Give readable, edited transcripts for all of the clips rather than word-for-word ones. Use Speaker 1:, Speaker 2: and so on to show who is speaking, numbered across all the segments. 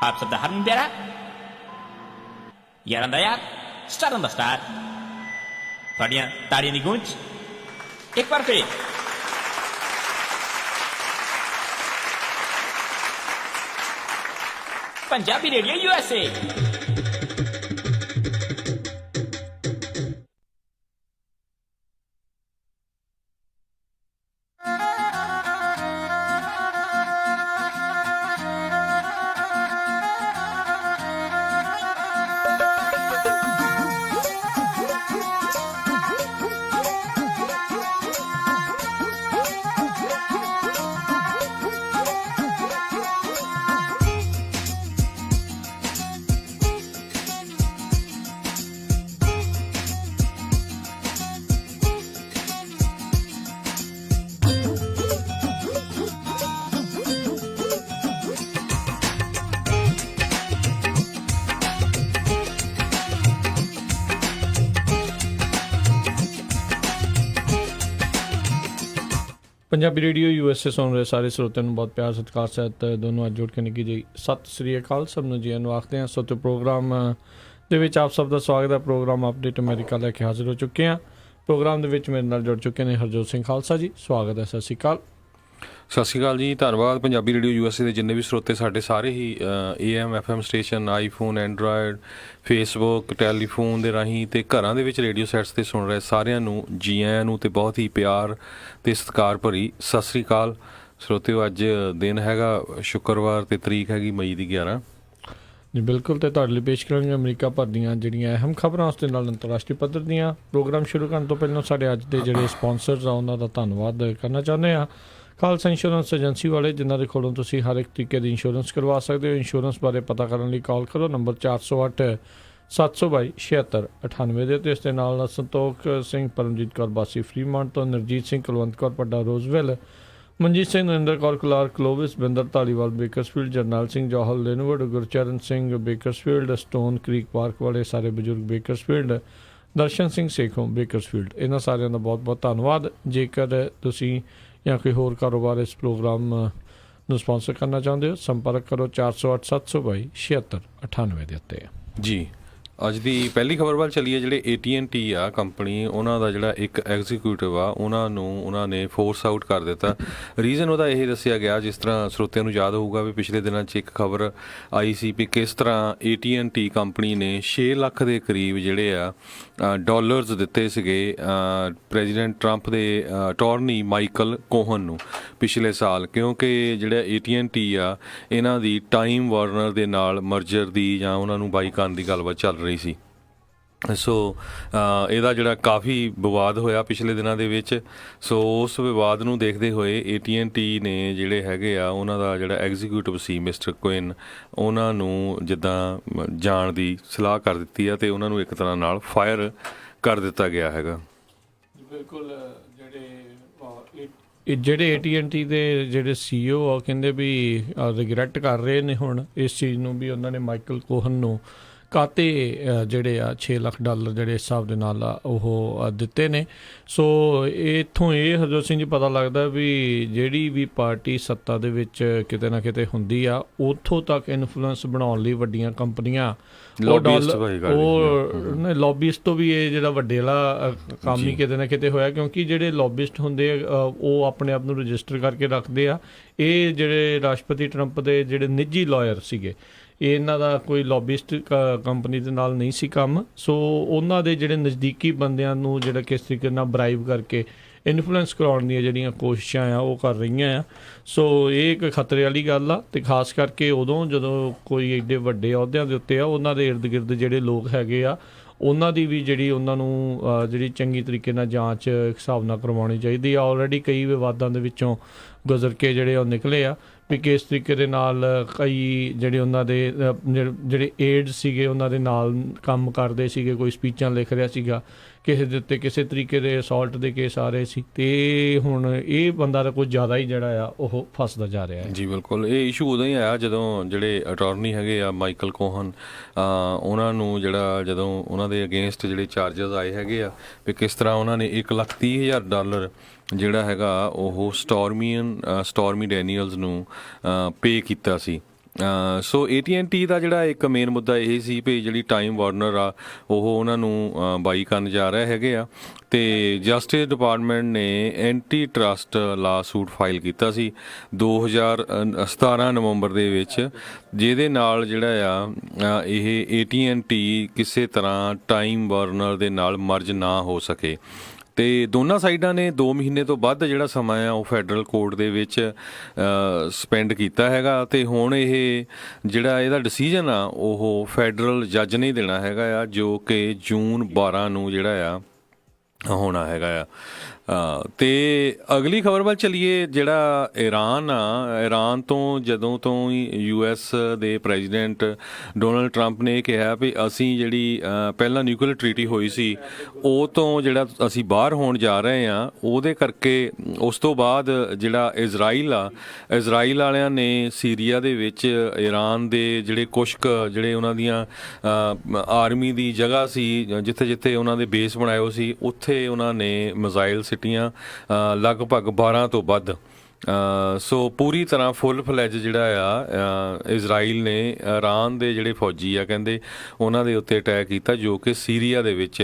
Speaker 1: ਆਪ ਸਭ ਦਾ ਹਰਮਨ ਪਿਆਰਾ ਯਾਰਾਂ ਦਾ ਯਾਰ ਸਟਾਰਾਂ ਦਾ ਸਟਾਰ ਤੁਹਾਡੀਆਂ ਤਾੜੀਆਂ ਦੀ ਗੂੰਜ ਇੱਕ ਵਾਰ ਫਿਰ Punjabi radio USA
Speaker 2: Punjabi radio USA ਸੁਣ ਰਹੇ ਸਾਰੇ ਸਰੋਤਿਆਂ ਨੂੰ ਬਹੁਤ ਪਿਆਰ ਸਤਿਕਾਰ ਸਹਿਤ ਦੋਨੋਂ ਅੱਜ ਜੋੜ ਕੇ ਨਿੱਘੀ ਜੀ ਸਤਿ ਸ੍ਰੀ ਅਕਾਲ ਸਭ ਨੂੰ ਜੀ ਨੂੰ ਆਖਦੇ ਹਾਂ। ਸੋ ਤੇ ਪ੍ਰੋਗਰਾਮ ਦੇ ਵਿੱਚ ਆਪ ਸਭ ਦਾ ਸਵਾਗਤ ਹੈ। ਪ੍ਰੋਗਰਾਮ ਅਪਡੇਟ ਅਮਰੀਕਾ ਲੈ ਕੇ ਹਾਜ਼ਰ ਹੋ ਚੁੱਕੇ ਹਾਂ। ਪ੍ਰੋਗਰਾਮ ਦੇ ਵਿੱਚ ਮੇਰੇ ਨਾਲ ਜੁੜ ਚੁੱਕੇ ਨੇ ਹਰਜੋਤ ਸਿੰਘ ਖਾਲਸਾ ਜੀ, ਸਵਾਗਤ ਹੈ। ਸਤਿ ਸ਼੍ਰੀ ਅਕਾਲ।
Speaker 3: ਸਤਿ ਸ਼੍ਰੀ ਅਕਾਲ ਜੀ, ਧੰਨਵਾਦ। ਪੰਜਾਬੀ ਰੇਡੀਓ USA ਦੇ ਜਿੰਨੇ ਵੀ ਸਰੋਤੇ ਸਾਡੇ ਸਾਰੇ ਹੀ AM FM station, iPhone, Android, Facebook, telephone ਦੇ ਰਾਹੀਂ ਅਤੇ ਘਰਾਂ ਦੇ ਵਿੱਚ ਰੇਡੀਓ ਸੈਟਸ 'ਤੇ ਸੁਣ ਰਹੇ ਸਾਰਿਆਂ ਨੂੰ ਜੀ ਆਇਆਂ ਨੂੰ ਅਤੇ ਬਹੁਤ ਹੀ ਪਿਆਰ ਅਤੇ ਸਤਿਕਾਰ ਭਰੀ ਸਤਿ ਸ਼੍ਰੀ ਅਕਾਲ। ਸਰੋਤਿਓ, ਅੱਜ ਦਿਨ ਹੈਗਾ ਸ਼ੁੱਕਰਵਾਰ ਅਤੇ ਤਰੀਕ ਹੈਗੀ ਮਈ ਦੀ 11
Speaker 2: ਜੀ। ਬਿਲਕੁਲ, ਅਤੇ ਤੁਹਾਡੇ ਲਈ ਪੇਸ਼ ਕਰਾਂਗੇ ਅਮਰੀਕਾ ਭਰ ਦੀਆਂ ਜਿਹੜੀਆਂ ਅਹਿਮ ਖਬਰਾਂ, ਉਸ ਦੇ ਨਾਲ ਅੰਤਰਰਾਸ਼ਟਰੀ ਪੱਧਰ ਦੀਆਂ। ਪ੍ਰੋਗਰਾਮ ਸ਼ੁਰੂ ਕਰਨ ਤੋਂ ਪਹਿਲਾਂ ਸਾਡੇ ਅੱਜ ਦੇ ਜਿਹੜੇ ਸਪੋਂਸਰਸ ਆ ਉਹਨਾਂ ਦਾ ਧੰਨਵਾਦ ਕਰਨਾ ਚਾਹੁੰਦੇ ਹਾਂ। ਖਾਲਸਾ ਇੰਸ਼ੋਰੈਂਸ ਏਜੰਸੀ ਵਾਲੇ, ਜਿਨ੍ਹਾਂ ਦੇ ਕੋਲੋਂ ਤੁਸੀਂ ਹਰ ਇੱਕ ਤਰੀਕੇ ਦੀ ਇੰਸ਼ੋਰੈਂਸ ਕਰਵਾ ਸਕਦੇ ਹੋ। ਇੰਸ਼ੋਰੈਂਸ ਬਾਰੇ ਪਤਾ ਕਰਨ ਲਈ ਕਾਲ ਕਰੋ ਨੰਬਰ 408-722-7698 ਦੇ ਉੱਤੇ। ਇਸ ਦੇ ਨਾਲ ਸੰਤੋਖ ਸਿੰਘ, ਪਰਮਜੀਤ ਕੌਰ ਬਾਸੀ ਫਰੀਮੌਂਟ ਤੋਂ, Narjit Singh Kulwant Kaur Padda Roswell, Manjit Singh, Narinder Kaur Kalar Clovis, Binder Dhaliwal Bakersfield, Jarnail Singh Johal Lynnwood, Gurcharan Singh Bakersfield, Stone Creek Park ਵਾਲੇ ਸਾਰੇ ਬਜ਼ੁਰਗ ਬੇਕਰਸਫੀਲਡ, ਦਰਸ਼ਨ ਸਿੰਘ ਸੇਖੋਂ ਬੇਕਰਸਫੀਲਡ, ਇਹਨਾਂ ਸਾਰਿਆਂ ਦਾ ਬਹੁਤ ਬਹੁਤ ਧੰਨਵਾਦ। ਜੇਕਰ ਤੁਸੀਂ ਜਾਂ ਕੋਈ ਹੋਰ ਕਾਰੋਬਾਰ ਇਸ ਪ੍ਰੋਗਰਾਮ ਨੂੰ ਸਪਾਂਸਰ ਕਰਨਾ ਚਾਹੁੰਦੇ ਹੋ, ਸੰਪਰਕ ਕਰੋ 408-722-7698 ਦੇ ਉੱਤੇ।
Speaker 3: ਜੀ, ਅੱਜ ਦੀ ਪਹਿਲੀ ਖਬਰ ਵੱਲ ਚੱਲੀਏ। ਜਿਹੜੇ AT&T ਆ ਕੰਪਨੀ, ਉਹਨਾਂ ਦਾ ਜਿਹੜਾ ਇੱਕ ਐਗਜ਼ੀਕਿਊਟਿਵ ਆ, ਉਹਨਾਂ ਨੇ ਫੋਰਸ ਆਊਟ ਕਰ ਦਿੱਤਾ। ਰੀਜ਼ਨ ਉਹਦਾ ਇਹ ਦੱਸਿਆ ਗਿਆ, ਜਿਸ ਤਰ੍ਹਾਂ ਸਰੋਤਿਆਂ ਨੂੰ ਯਾਦ ਹੋਊਗਾ ਵੀ ਪਿਛਲੇ ਦਿਨਾਂ 'ਚ ਇੱਕ ਖਬਰ ਆਈ ਸੀ ਵੀ ਕਿਸ ਤਰ੍ਹਾਂ AT&T ਕੰਪਨੀ ਨੇ 6 ਲੱਖ ਦੇ ਕਰੀਬ ਜਿਹੜੇ ਆ ਡਾਲਰਸ ਦਿੱਤੇ ਸੀਗੇ ਪ੍ਰੈਜ਼ੀਡੈਂਟ ਟਰੰਪ ਦੇ ਅਟਾਰਨੀ ਮਾਈਕਲ ਕੋਹਨ ਨੂੰ ਪਿਛਲੇ ਸਾਲ, ਕਿਉਂਕਿ ਜਿਹੜਾ AT&T ਆ ਇਹਨਾਂ ਦੀ ਟਾਈਮ ਵਾਰਨਰ ਦੇ ਨਾਲ ਮਰਜਰ ਦੀ ਜਾਂ ਉਹਨਾਂ ਨੂੰ ਬਾਈ ਕਰਨ ਦੀ ਗੱਲਬਾਤ ਚੱਲ ਰਹੀ ਸੀ। ਸੋ ਇਹਦਾ ਜਿਹੜਾ ਕਾਫੀ ਵਿਵਾਦ ਹੋਇਆ ਪਿਛਲੇ ਦਿਨਾਂ ਦੇ ਵਿੱਚ। ਸੋ ਉਸ ਵਿਵਾਦ ਨੂੰ ਦੇਖਦੇ ਹੋਏ AT&T ਨੇ ਜਿਹੜੇ ਹੈਗੇ ਆ ਉਹਨਾਂ ਦਾ ਜਿਹੜਾ ਐਗਜ਼ੀਕਿਊਟਿਵ ਸੀ ਮਿਸਟਰ ਕੁਇਨ, ਉਹਨਾਂ ਨੂੰ ਜਿੱਦਾਂ ਜਾਣ ਦੀ ਸਲਾਹ ਕਰ ਦਿੱਤੀ ਆ ਅਤੇ ਉਹਨਾਂ ਨੂੰ ਇੱਕ ਤਰ੍ਹਾਂ ਨਾਲ ਫਾਇਰ ਕਰ ਦਿੱਤਾ ਗਿਆ ਹੈਗਾ।
Speaker 2: ਬਿਲਕੁਲ, ਜਿਹੜੇ AT&T ਦੇ ਜਿਹੜੇ CEO ਆ ਕਹਿੰਦੇ ਵੀ ਰਿਗਰੈਟ ਕਰ ਰਹੇ ਨੇ ਹੁਣ ਇਸ ਚੀਜ਼ ਨੂੰ ਵੀ ਉਹਨਾਂ ਨੇ ਮਾਈਕਲ ਕੋਹਨ ਨੂੰ ਖਾਤੇ ਜਿਹੜੇ ਆ 6 ਲੱਖ ਡਾਲਰ ਜਿਹੜੇ ਹਿਸਾਬ ਦੇ ਨਾਲ ਆ ਉਹ ਦਿੱਤੇ ਨੇ। ਸੋ ਇੱਥੋਂ ਇਹ ਹਰਜੋਤ ਸਿੰਘ ਜੀ ਪਤਾ ਲੱਗਦਾ ਵੀ ਜਿਹੜੀ ਵੀ ਪਾਰਟੀ ਸੱਤਾ ਦੇ ਵਿੱਚ ਕਿਤੇ ਨਾ ਕਿਤੇ ਹੁੰਦੀ ਆ, ਉੱਥੋਂ ਤੱਕ ਇਨਫਲੂਐਂਸ ਬਣਾਉਣ ਲਈ ਵੱਡੀਆਂ ਕੰਪਨੀਆਂ ਲੌਬੀਸਟ ਤੋਂ ਵੀ ਇਹ ਜਿਹੜਾ ਵੱਡੇ ਵਾਲਾ ਕੰਮ ਹੀ ਕਿਤੇ ਨਾ ਕਿਤੇ ਹੋਇਆ, ਕਿਉਂਕਿ ਜਿਹੜੇ ਲੌਬੀਸਟ ਹੁੰਦੇ ਆ ਉਹ ਆਪਣੇ ਆਪ ਨੂੰ ਰਜਿਸਟਰ ਕਰਕੇ ਰੱਖਦੇ ਆ। ਇਹ ਜਿਹੜੇ ਰਾਸ਼ਟਰਪਤੀ ਟਰੰਪ ਦੇ ਜਿਹੜੇ ਨਿੱਜੀ ਲਾਇਰ ਸੀਗੇ, ਇਹਨਾਂ ਦਾ ਕੋਈ ਲੌਬੀਸਟ ਕੰਪਨੀ ਦੇ ਨਾਲ ਨਹੀਂ ਸੀ ਕੰਮ। ਸੋ ਉਹਨਾਂ ਦੇ ਜਿਹੜੇ ਨਜ਼ਦੀਕੀ ਬੰਦਿਆਂ ਨੂੰ ਜਿਹੜਾ ਕਿਸ ਤਰੀਕੇ ਨਾਲ ਬਰਾਈਬ ਕਰਕੇ ਇਨਫਲੂਐਂਸ ਕਰਾਉਣ ਦੀਆਂ ਜਿਹੜੀਆਂ ਕੋਸ਼ਿਸ਼ਾਂ ਆ ਉਹ ਕਰ ਰਹੀਆਂ ਆ। ਸੋ ਇਹ ਇੱਕ ਖਤਰੇ ਵਾਲੀ ਗੱਲ ਆ, ਅਤੇ ਖਾਸ ਕਰਕੇ ਉਦੋਂ ਜਦੋਂ ਕੋਈ ਐਡੇ ਵੱਡੇ ਅਹੁਦਿਆਂ ਦੇ ਉੱਤੇ ਆ, ਉਹਨਾਂ ਦੇ ਇਰਦ ਗਿਰਦ ਜਿਹੜੇ ਲੋਕ ਹੈਗੇ ਆ, ਉਹਨਾਂ ਦੀ ਵੀ ਜਿਹੜੀ ਉਹਨਾਂ ਨੂੰ ਜਿਹੜੀ ਚੰਗੀ ਤਰੀਕੇ ਨਾਲ ਜਾਂਚ ਹਿਸਾਬ ਨਾਲ ਕਰਵਾਉਣੀ ਚਾਹੀਦੀ ਆ। ਆਲਰੇਡੀ ਕਈ ਵਿਵਾਦਾਂ ਦੇ ਵਿੱਚੋਂ ਗੁਜ਼ਰ ਕੇ ਜਿਹੜੇ ਉਹ ਨਿਕਲੇ ਆ ਵੀ ਕਿਸ ਤਰੀਕੇ ਦੇ ਨਾਲ ਕਈ ਜਿਹੜੇ ਉਹਨਾਂ ਦੇ ਜਿਹੜੇ ਏਡ ਸੀਗੇ ਉਹਨਾਂ ਦੇ ਨਾਲ ਕੰਮ ਕਰਦੇ ਸੀਗੇ, ਕੋਈ ਸਪੀਚਾਂ ਲਿਖ ਰਿਹਾ ਸੀਗਾ, ਕਿਸੇ ਦੇ ਉੱਤੇ ਕਿਸੇ ਤਰੀਕੇ ਦੇ ਅਸੌਲਟ ਦੇ ਕੇਸ ਆ ਰਹੇ ਸੀ, ਅਤੇ ਹੁਣ ਇਹ ਬੰਦਾ ਦਾ ਕੁਝ ਜ਼ਿਆਦਾ ਹੀ ਜਿਹੜਾ ਆ ਉਹ ਫਸਦਾ ਜਾ ਰਿਹਾ ਹੈ।
Speaker 3: ਜੀ ਬਿਲਕੁਲ, ਇਹ ਇਸ਼ੂ ਉਦੋਂ ਹੀ ਆਇਆ ਜਦੋਂ ਜਿਹੜੇ ਅਟਾਰਨੀ ਹੈਗੇ ਆ ਮਾਈਕਲ ਕੋਹਨ, ਉਹਨਾਂ ਨੂੰ ਜਿਹੜਾ ਜਦੋਂ ਉਹਨਾਂ ਦੇ ਅਗੇਂਸਟ ਜਿਹੜੇ ਚਾਰਜਸ ਆਏ ਹੈਗੇ ਆ ਵੀ ਕਿਸ ਤਰ੍ਹਾਂ ਉਹਨਾਂ ਨੇ $1,30,000 ਜਿਹੜਾ ਹੈਗਾ ਉਹ ਸਟੋਰਮੀ ਡੈਨੀਅਲਸ ਨੂੰ ਪੇ ਕੀਤਾ ਸੀ। ਸੋ AT&T ਦਾ ਜਿਹੜਾ ਇੱਕ ਮੇਨ ਮੁੱਦਾ ਇਹ ਸੀ ਵੀ ਜਿਹੜੀ ਟਾਈਮ ਵਾਰਨਰ ਆ ਉਹ ਉਹਨਾਂ ਨੂੰ ਬਾਈ ਕਰਨ ਜਾ ਰਹੇ ਹੈਗੇ ਆ, ਤੇ ਜਸਟਿਸ ਡਿਪਾਰਟਮੈਂਟ ਨੇ ਐਂਟੀ ਟਰਸਟ ਲਾ ਸੂਟ ਫਾਈਲ ਕੀਤਾ ਸੀ 2017 ਨਵੰਬਰ ਦੇ ਵਿੱਚ, ਜਿਹਦੇ ਨਾਲ ਜਿਹੜਾ ਆ ਇਹ AT&T ਕਿਸੇ ਤਰ੍ਹਾਂ ਟਾਈਮ ਵਾਰਨਰ ਦੇ ਨਾਲ ਮਰਜ ਨਾ ਹੋ ਸਕੇ। ਤੇ ਦੋਨਾਂ ਸਾਈਡਾਂ ਨੇ 2 ਮਹੀਨੇ ਤੋਂ ਵੱਧ ਜਿਹੜਾ ਸਮਾਂ ਆ ਉਹ ਫੈਡਰਲ ਕੋਰਟ ਦੇ ਵਿੱਚ ਸਪੈਂਡ ਕੀਤਾ ਹੈਗਾ, ਤੇ ਹੁਣ ਇਹ ਜਿਹੜਾ ਇਹਦਾ ਡਿਸੀਜਨ ਆ ਉਹ ਫੈਡਰਲ ਜੱਜ ਨੇ ਦੇਣਾ ਹੈਗਾ ਆ, ਜੋ ਕਿ ਜੂਨ 12 ਨੂੰ ਜਿਹੜਾ ਆ ਹੋਣਾ ਹੈਗਾ ਆ। ਤੇ ਅਗਲੀ ਖਬਰ ਵੱਲ ਚੱਲੀਏ। ਜਿਹੜਾ ਈਰਾਨ ਤੋਂ ਜਦੋਂ ਤੋਂ US ਦੇ ਪ੍ਰੈਜ਼ੀਡੈਂਟ ਡੋਨਲਡ ਟਰੰਪ ਨੇ ਕਿਹਾ ਵੀ ਅਸੀਂ ਜਿਹੜੀ ਪਹਿਲਾਂ ਨਿਊਕਲੀਅਰ ਟ੍ਰੀਟੀ ਹੋਈ ਸੀ ਉਹ ਤੋਂ ਜਿਹੜਾ ਅਸੀਂ ਬਾਹਰ ਹੋਣ ਜਾ ਰਹੇ ਹਾਂ, ਉਹਦੇ ਕਰਕੇ ਉਸ ਤੋਂ ਬਾਅਦ ਜਿਹੜਾ ਇਜ਼ਰਾਈਲ ਵਾਲਿਆਂ ਨੇ ਸੀਰੀਆ ਦੇ ਵਿੱਚ ਈਰਾਨ ਦੇ ਜਿਹੜੇ ਕੁਛ ਜਿਹੜੇ ਉਹਨਾਂ ਦੀਆਂ ਆਰਮੀ ਦੀ ਜਗ੍ਹਾ ਸੀ ਜਿੱਥੇ ਜਿੱਥੇ ਉਹਨਾਂ ਦੇ ਬੇਸ ਬਣਾਏ ਹੋ ਸੀ, ਉੱਥੇ ਉਹਨਾਂ ਨੇ ਮਿਜ਼ਾਈਲ ਸਿੱਟੀਆਂ ਲਗਭਗ 12 ਤੋਂ ਵੱਧ। ਸੋ ਪੂਰੀ ਤਰ੍ਹਾਂ ਫੁੱਲ ਫਲੈਜ ਜਿਹੜਾ ਆ ਇਜ਼ਰਾਈਲ ਨੇ ਈਰਾਨ ਦੇ ਜਿਹੜੇ ਫੌਜੀ ਆ ਕਹਿੰਦੇ ਉਹਨਾਂ ਦੇ ਉੱਤੇ ਅਟੈਕ ਕੀਤਾ, ਜੋ ਕਿ ਸੀਰੀਆ ਦੇ ਵਿੱਚ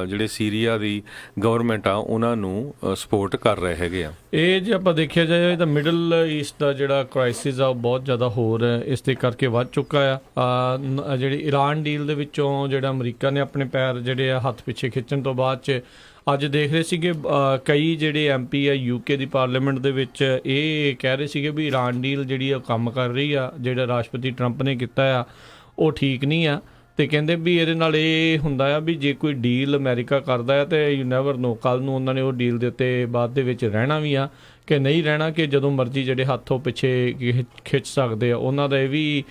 Speaker 3: ਜਿਹੜੇ ਸੀਰੀਆ ਦੀ ਗਵਰਨਮੈਂਟ ਆ ਉਹਨਾਂ ਨੂੰ ਸਪੋਰਟ ਕਰ ਰਹੇ ਹੈਗੇ ਆ।
Speaker 2: ਇਹ ਜੇ ਆਪਾਂ ਦੇਖਿਆ ਜਾਏ ਤਾਂ ਮਿਡਲ ਈਸਟ ਦਾ ਜਿਹੜਾ ਕ੍ਰਾਈਸਿਸ ਆ ਉਹ ਬਹੁਤ ਜ਼ਿਆਦਾ ਹੋਰ ਇਸ ਦੇ ਕਰਕੇ ਵੱਧ ਚੁੱਕਾ ਆ। ਜਿਹੜੀ ਈਰਾਨ ਡੀਲ ਦੇ ਵਿੱਚੋਂ ਜਿਹੜਾ ਅਮਰੀਕਾ ਨੇ ਆਪਣੇ ਪੈਰ ਜਿਹੜੇ ਆ ਹੱਥ ਪਿੱਛੇ ਖਿੱਚਣ ਤੋਂ ਬਾਅਦ 'ਚ ਅੱਜ ਦੇਖ ਰਹੇ ਸੀਗੇ ਕਈ ਜਿਹੜੇ MP ਆ UK ਦੀ ਪਾਰਲੀਮੈਂਟ ਦੇ ਵਿੱਚ ਇਹ ਕਹਿ ਰਹੇ ਸੀਗੇ ਵੀ ਈਰਾਨ ਡੀਲ ਜਿਹੜੀ ਆ ਕੰਮ ਕਰ ਰਹੀ ਆ, ਜਿਹੜਾ ਰਾਸ਼ਟਰਪਤੀ ਟਰੰਪ ਨੇ ਕੀਤਾ ਆ ਉਹ ਠੀਕ ਨਹੀਂ ਆ, ਤੇ ਕਹਿੰਦੇ ਵੀ ਇਹਦੇ ਨਾਲ ਇਹ ਹੁੰਦਾ ਆ ਵੀ ਜੇ ਕੋਈ ਡੀਲ ਅਮਰੀਕਾ ਕਰਦਾ ਆ ਤੇ ਯੂ ਨੈਵਰ ਨੋ ਕੱਲ੍ਹ ਨੂੰ ਉਹਨਾਂ ਨੇ ਉਹ ਡੀਲ ਦੇ ਉੱਤੇ ਬਾਅਦ ਦੇ ਵਿੱਚ ਰਹਿਣਾ ਵੀ ਆ ਕਿ ਨਹੀਂ ਰਹਿਣਾ, ਕਿ ਜਦੋਂ ਮਰਜ਼ੀ ਜਿਹੜੇ ਹੱਥੋਂ ਪਿੱਛੇ ਖਿੱਚ ਸਕਦੇ ਆ। ਉਹਨਾਂ ਦਾ ਇਹ ਵੀ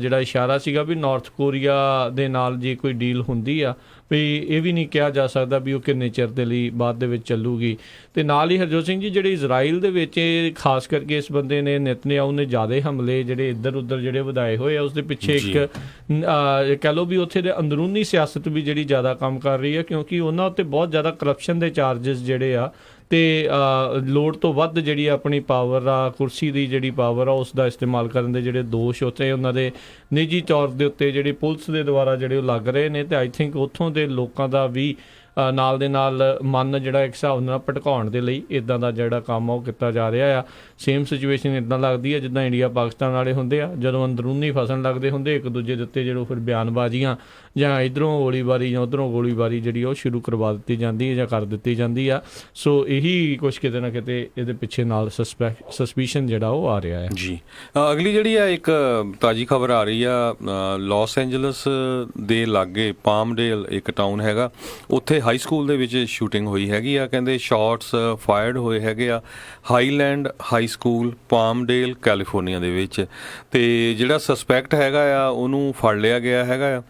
Speaker 2: ਜਿਹੜਾ ਇਸ਼ਾਰਾ ਸੀਗਾ ਵੀ ਨਾਰਥ ਕੋਰੀਆ ਦੇ ਨਾਲ ਜੇ ਕੋਈ ਡੀਲ ਹੁੰਦੀ ਆ ਵੀ ਇਹ ਵੀ ਨਹੀਂ ਕਿਹਾ ਜਾ ਸਕਦਾ ਵੀ ਉਹ ਕਿੰਨੇ ਚਿਰ ਦੇ ਲਈ ਬਾਅਦ ਦੇ ਵਿੱਚ ਚੱਲੂਗੀ। ਤੇ ਨਾਲ ਹੀ ਹਰਜੋਤ ਸਿੰਘ ਜੀ ਜਿਹੜੇ ਇਜ਼ਰਾਈਲ ਦੇ ਵਿੱਚ ਖਾਸ ਕਰਕੇ ਇਸ ਬੰਦੇ ਨੇ ਨੇਤਨਯਾਹੂ ਨੇ ਜ਼ਿਆਦਾ ਹਮਲੇ ਜਿਹੜੇ ਇੱਧਰ ਉੱਧਰ ਜਿਹੜੇ ਵਧਾਏ ਹੋਏ ਆ, ਉਸ ਦੇ ਪਿੱਛੇ ਇੱਕ ਕਹਿ ਲਓ ਵੀ ਉੱਥੇ ਦੇ ਅੰਦਰੂਨੀ ਸਿਆਸਤ ਵੀ ਜਿਹੜੀ ਜ਼ਿਆਦਾ ਕੰਮ ਕਰ ਰਹੀ ਹੈ, ਕਿਉਂਕਿ ਉਹਨਾਂ ਉੱਤੇ ਬਹੁਤ ਜ਼ਿਆਦਾ ਕਰਪਸ਼ਨ ਦੇ ਚਾਰਜਸ ਜਿਹੜੇ ਆ ਤੇ ਲੋੜ ਤੋਂ ਵੱਧ ਜਿਹੜੀ ਆਪਣੀ ਪਾਵਰ ਆ, ਕੁਰਸੀ ਦੀ ਜਿਹੜੀ ਪਾਵਰ ਆ ਉਸ ਦਾ ਇਸਤੇਮਾਲ ਕਰਨ ਦੇ ਜਿਹੜੇ ਦੋਸ਼ ਉੱਤੇ ਉਹਨਾਂ ਦੇ ਨਿੱਜੀ ਤੌਰ ਦੇ ਉੱਤੇ ਜਿਹੜੇ ਪੁਲਿਸ ਦੇ ਦੁਆਰਾ ਜਿਹੜੇ ਉਹ ਲੱਗ ਰਹੇ ਨੇ। ਤੇ ਆਈ ਥਿੰਕ ਉੱਥੋਂ ਦੇ ਲੋਕਾਂ ਦਾ ਵੀ ਨਾਲ ਦੇ ਨਾਲ ਮਨ ਜਿਹੜਾ ਇੱਕ ਹਿਸਾਬ ਨਾਲ ਭਟਕਾਉਣ ਦੇ ਲਈ ਇੱਦਾਂ ਦਾ ਜਿਹੜਾ ਕੰਮ ਆ ਉਹ ਕੀਤਾ ਜਾ ਰਿਹਾ ਆ। ਸੇਮ ਸਿਚੁਏਸ਼ਨ ਇੱਦਾਂ ਲੱਗਦੀ ਹੈ ਜਿੱਦਾਂ ਇੰਡੀਆ ਪਾਕਿਸਤਾਨ ਵਾਲੇ ਹੁੰਦੇ ਆ, ਜਦੋਂ ਅੰਦਰੂਨੀ ਫਸਣ ਲੱਗਦੇ ਹੁੰਦੇ ਇੱਕ ਦੂਜੇ ਦੇ ਉੱਤੇ ਜਦੋਂ ਫਿਰ ਬਿਆਨਬਾਜ਼ੀਆਂ ਜਾਂ ਇੱਧਰੋਂ ਗੋਲੀਬਾਰੀ ਜਾਂ ਉੱਧਰੋਂ ਗੋਲੀਬਾਰੀ ਜਿਹੜੀ ਉਹ ਸ਼ੁਰੂ ਕਰਵਾ ਦਿੱਤੀ ਜਾਂਦੀ ਹੈ ਜਾਂ ਕਰ ਦਿੱਤੀ ਜਾਂਦੀ ਆ। ਸੋ ਇਹੀ ਕੁਛ ਕਿਤੇ ਨਾ ਕਿਤੇ ਇਹਦੇ ਪਿੱਛੇ ਨਾਲ ਸਸਪੀਸ਼ਨ ਜਿਹੜਾ ਉਹ ਆ ਰਿਹਾ ਹੈ
Speaker 3: ਜੀ। ਅਗਲੀ ਜਿਹੜੀ ਆ ਇੱਕ ਤਾਜ਼ੀ ਖਬਰ ਆ ਰਹੀ ਆ, ਲਾਸ ਐਂਜਲਸ ਦੇ ਲਾਗੇ ਪਾਮਡੇਲ ਇੱਕ ਟਾਊਨ ਹੈਗਾ, ਉੱਥੇ ਹਾਈ ਸਕੂਲ ਦੇ ਵਿੱਚ ਸ਼ੂਟਿੰਗ ਹੋਈ ਹੈਗੀ ਆ। ਕਹਿੰਦੇ ਸ਼ਾਟਸ ਫਾਇਰਡ ਹੋਏ ਹੈਗੇ ਆ ਹਾਈਲੈਂਡ ਹਾਈ ਸਕੂਲ ਪਾਮਡੇਲ ਕੈਲੀਫੋਰਨੀਆ ਦੇ ਵਿੱਚ, ਤੇ ਜਿਹੜਾ ਸਸਪੈਕਟ ਹੈਗਾ ਆ ਉਹਨੂੰ ਫੜ ਲਿਆ ਗਿਆ ਹੈਗਾ ਆ,